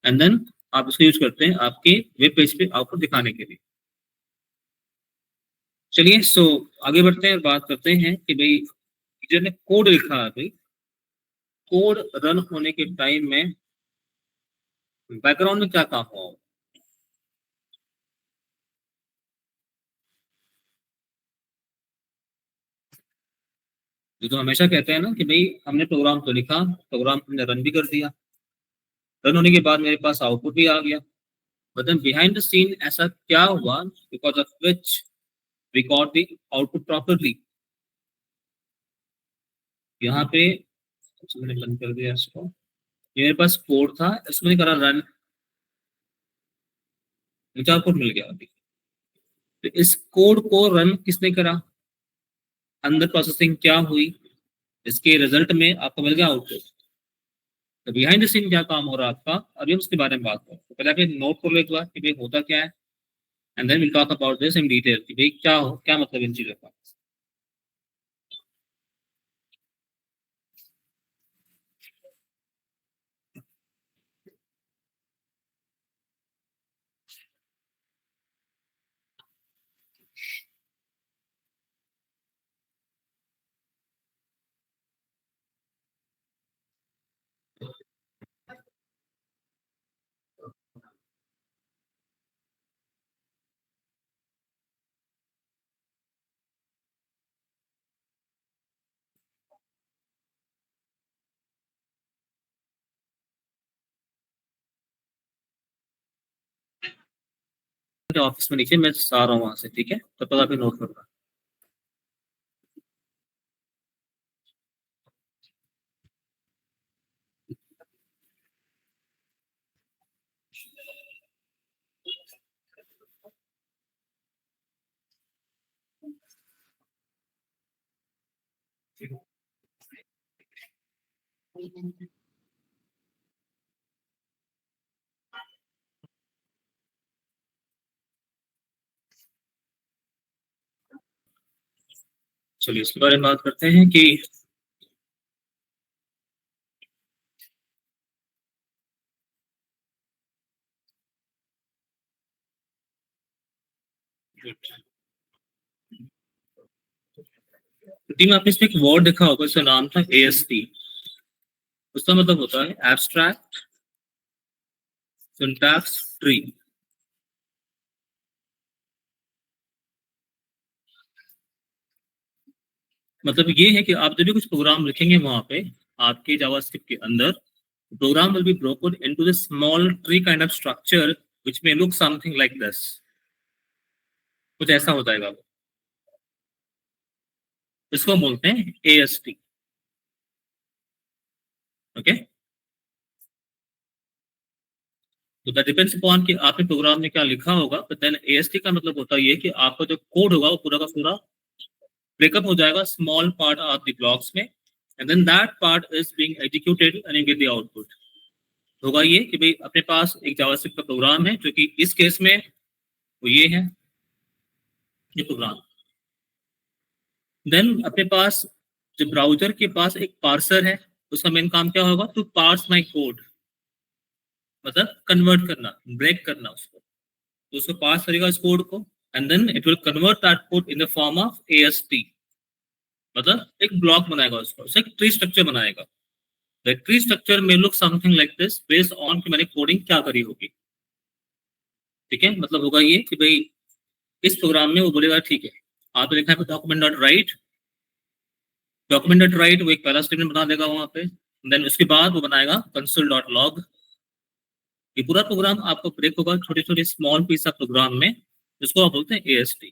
एंड देन आप इसको यूज करते हैं आपके वेब पेज पे आपको दिखाने के लिए। चलिए सो आगे बढ़ते हैं और बात करते हैं कि भाई टीचर ने कोड लिखा है, भाई कोड रन होने के टाइम में बैकग्राउंड में क्या काम हो। जो हमेशा कहते हैं ना कि भाई हमने प्रोग्राम तो लिखा, प्रोग्राम हमने रन भी कर दिया, रन होने के बाद मेरे पास आउटपुट भी आ गया, but then behind the scene ऐसा क्या हुआ because of which we got the output properly. यहाँ पे मैंने बंद कर दिया इसको, ये मेरे पास कोड था, इसमें करा रन, मुझे आउटपुट मिल गया। अभी तो इस कोड को रन किसने करा, अंदर प्रोसेसिंग क्या हुई, इसके रिजल्ट में आपको मिल गया आउटपुट। तो बिहाइंड द सीन क्या काम हो रहा है आपका, अभी हम उसके बारे में बात करें। तो पहले आपने नोट कर लो एक बार कि भाई होता क्या है, and then will talk about this in detail कि भाई क्या मतलब इन चीजों का। ऑफिस में नीचे मैं आ रहा हूँ वहां से, ठीक है, तब तक आप नोट करना। चलिए इसके बारे में बात करते हैं कि टीम आपने इसमें एक वर्ड देखा होगा, इसका नाम था AST। उसका मतलब होता है एब्स्ट्रैक्ट सिंटैक्स ट्री। मतलब ये है कि आप जब भी कुछ प्रोग्राम लिखेंगे वहां पे आपके जावास्क्रिप्ट के अंदर, program will be broken into the small tree kind of structure which may look something like this, कुछ ऐसा हो जाएगा वो, इसको बोलते हैं AST। ओके, तो दैट डिपेंड्स अपॉन कि आपने प्रोग्राम में क्या लिखा होगा, बट देन AST का मतलब होता है ये कि आपका जो कोड होगा वो पूरा का पूरा ब्रेकअप हो जाएगा small part of the blocks में, and then that part is being executed and you get the output. होगा ये कि भाई अपने पास एक जावास्क्रिप्ट का प्रोग्राम है, जो कि इस केस में वो ये है, ये प्रोग्राम। देन अपने पास जो ब्राउजर के पास एक पार्सर है, उसका मेन काम क्या होगा, टू पार्स माय कोड, मतलब कन्वर्ट करना, ब्रेक करना उसको, तो उसको पास करेगा इस कोड को, and then it will convert that code in the form of AST, मतलब एक ब्लॉक बनाएगा उसको, उसे एक ट्री स्ट्रक्चर बनाएगा। द ट्री स्ट्रक्चर में look something like this based on कि मैंने कोडिंग क्या करी होगी। ठीक है, मतलब होगा ये कि भाई इस प्रोग्राम में वो बोलेगा ठीक है आपने लिखा है document.write, document.write वो एक पहला स्टेटमेंट बना देगा वहां पे, देन उसके बाद वो बनाएगा console.log। ये पूरा प्रोग्राम आपको ब्रेक होगा छोटे छोटे स्मॉल पीस ऑफ प्रोग्राम में, जिसको आप बोलते हैं AST।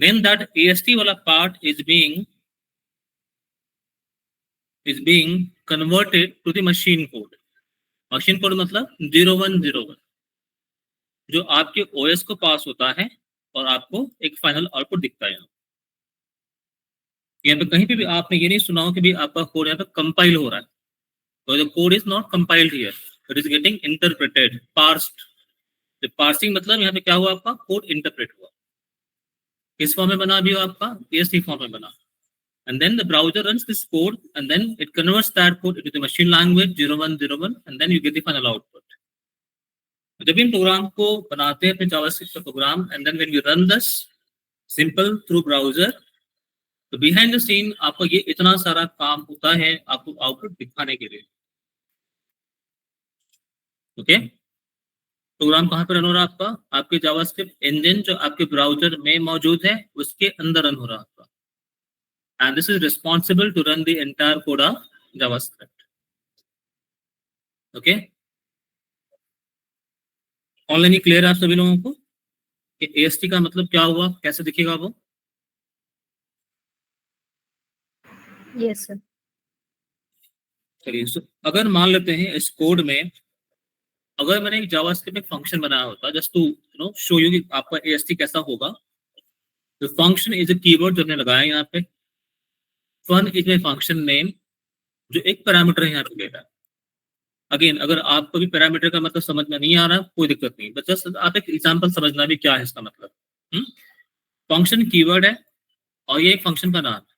देन दैट AST वाला part is being converted to the machine code. Machine code मतलब 0101 जो आपके ओएस को पास होता है और आपको एक फाइनल आउटपुट दिखता है। यहाँ पे कहीं पे भी आपने ये नहीं सुना हो कि भी आपका कोड यहाँ पे कंपाइल हो रहा है, तो the code is not compiled here, it is getting interpreted, parsed. तो पार्सिंग मतलब यहाँ पे क्या हुआ, आपका कोड इंटरप्रेट हुआ। किस फॉर्म में बना अभी आपका AST फॉर्म में बना, and then the browser runs this code and then it converts that code into the machine language 0101 and then you get the final output. जब इन प्रोग्राम को बनाते हैं अपने जावास्क्रिप्ट का programme and then when you run this simple through browser, तो behind the scene आपका ये इतना सारा काम होता है आपको आउटपुट दिखाने के लिए। ओके, प्रोग्राम कहाँ पे रन हो रहा है आपका, आपके जावास्क्रिप्ट इंजन जो आपके ब्राउजर में मौजूद है उसके अंदर रन हो रहा है आपका, and this is responsible to run the entire code of JavaScript. Okay, online clear है आप सभी लोगों को कि AST का मतलब क्या हुआ, कैसे दिखेगा वो? Yes, sir. चलिए, अगर मान लेते हैं इस कोड में अगर मैंने एक जावास्क्रिप्ट में फंक्शन बनाया होता जस्ट टू शो यू कि आपका AST कैसा होगा, तो फंक्शन इज अ कीवर्ड जो हमने लगाया यहाँ पे, fun is my function name, जो एक पैरामीटर है यहाँ पे डेटा। अगेन अगर आपको भी पैरामीटर का मतलब समझ में नहीं आ रहा कोई दिक्कत नहीं, बस जस्ट आप एक एग्जांपल समझना भी क्या है इसका मतलब। फंक्शन कीवर्ड है और ये एक फंक्शन का नाम है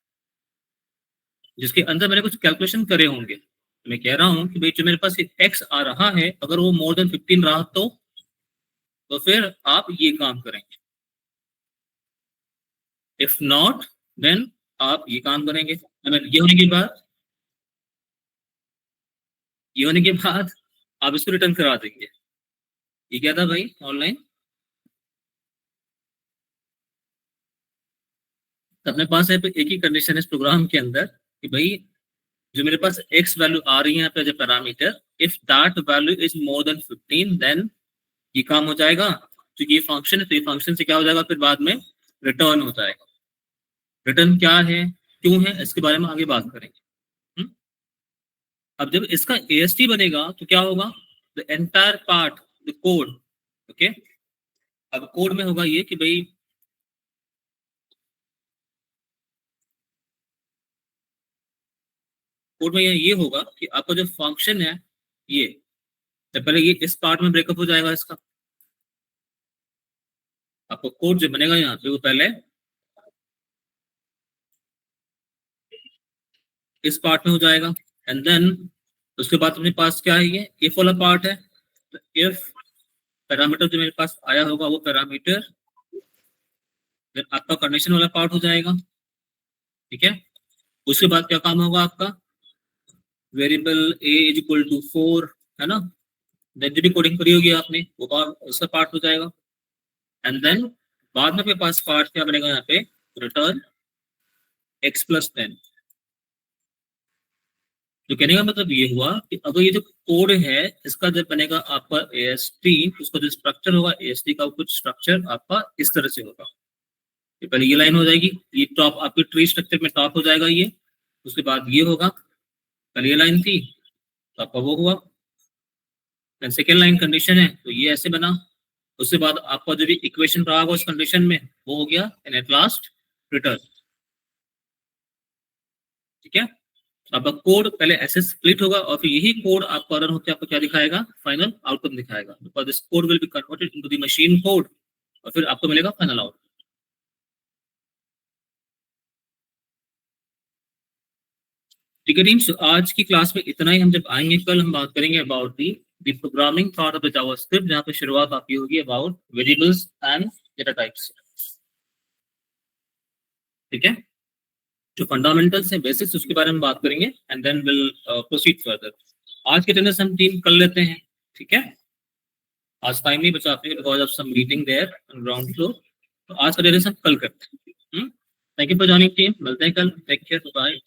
जिसके अंदर मैंने कुछ कैलकुलेशन करे होंगे। मैं कह रहा हूं कि भाई जो मेरे पास x आ रहा है अगर वो मोर देन 15 रहा तो फिर आप ये काम करेंगे, इफ नॉट देन आप ये काम करेंगे। ये होने के बाद आप इसको रिटर्न करा देंगे। ये क्या था भाई ऑनलाइन, तो अपने पास है एक ही कंडीशन इस प्रोग्राम के अंदर कि भाई जो मेरे पास x वैल्यू आ रही है यहाँ पे as parameter, if that value is more than 15 then ये काम हो जाएगा। तो ये फंक्शन है, तो ये फंक्शन से क्या हो जाएगा फिर बाद में रिटर्न हो जाएगा। रिटर्न क्या है क्यों है इसके बारे में आगे बात करेंगे। अब जब इसका AST बनेगा तो क्या होगा, the entire part the code. Okay, अब कोड में होगा ये कि भाई कोड में ये होगा कि आपका जो फंक्शन है ये तो पहले ये इस पार्ट में ब्रेकअप हो जाएगा इसका, आपको कोड जो बनेगा यहाँ पे वो पहले इस पार्ट में हो जाएगा एंड देन उसके बाद अपने पास क्या है, ये इफ वाला पार्ट है। तो इफ पैरामीटर जो मेरे पास आया होगा वो पैरामीटर फिर आपका कंडीशन वाला पार्ट हो जाएगा। ठीक है, उसके बाद क्या काम होगा आपका, variable a is equal to 4 है ना, देन जो भी कोडिंग करी होगी आपने वो उसका पार्ट हो जाएगा एंड देन बाद में अपने पास पार्ट क्या बनेगा यहाँ पे, रिटर्न x + 10। तो कहने का मतलब ये हुआ कि अगर ये जो कोड है इसका जब बनेगा आपका AST, उसका जो स्ट्रक्चर होगा AST का कुछ स्ट्रक्चर आपका इस तरह से होगा। ये पहले ये लाइन हो जाएगी, ये टॉप आपके ट्री स्ट्रक्चर में टॉप हो जाएगा ये, उसके बाद ये होगा, पहले ये लाइन थी तो आपका वो हुआ, सेकेंड लाइन कंडीशन है तो ये ऐसे बना, उसके बाद आपका जो भी इक्वेशन रहा होगा उस कंडीशन में वो हो गया एंड एट लास्ट रिटर्न। ठीक है, आपका कोड पहले ऐसे स्प्लिट होगा और फिर यही कोड आपका रन होकर आपको क्या दिखाएगा, फाइनल आउटपुट दिखाएगा। Because this code will be converted into the machine code और फिर आपको मिलेगा फाइनल आउटपुट। ठीक है टीम्स, आज की क्लास में इतना ही। हम जब आएंगे कल हम बात करेंगे about the programming part of the JavaScript, जहां पे शुरुआत आपकी होगी about variables and data types. ठीक है, जो फंडामेंटल्स हैं बेसिक्स उसके बारे में बात करेंगे and then will proceed further. आज के अटेंडेंस हम टीम कर लेते हैं। ठीक है, आज टाइम नहीं बचा पाएंगे because of some meeting there on ground floor, तो आज का अटेंडेंस हम कल करते हैं। Thank you for joining team, मिलते हैं कल, टेक केयर, बाय।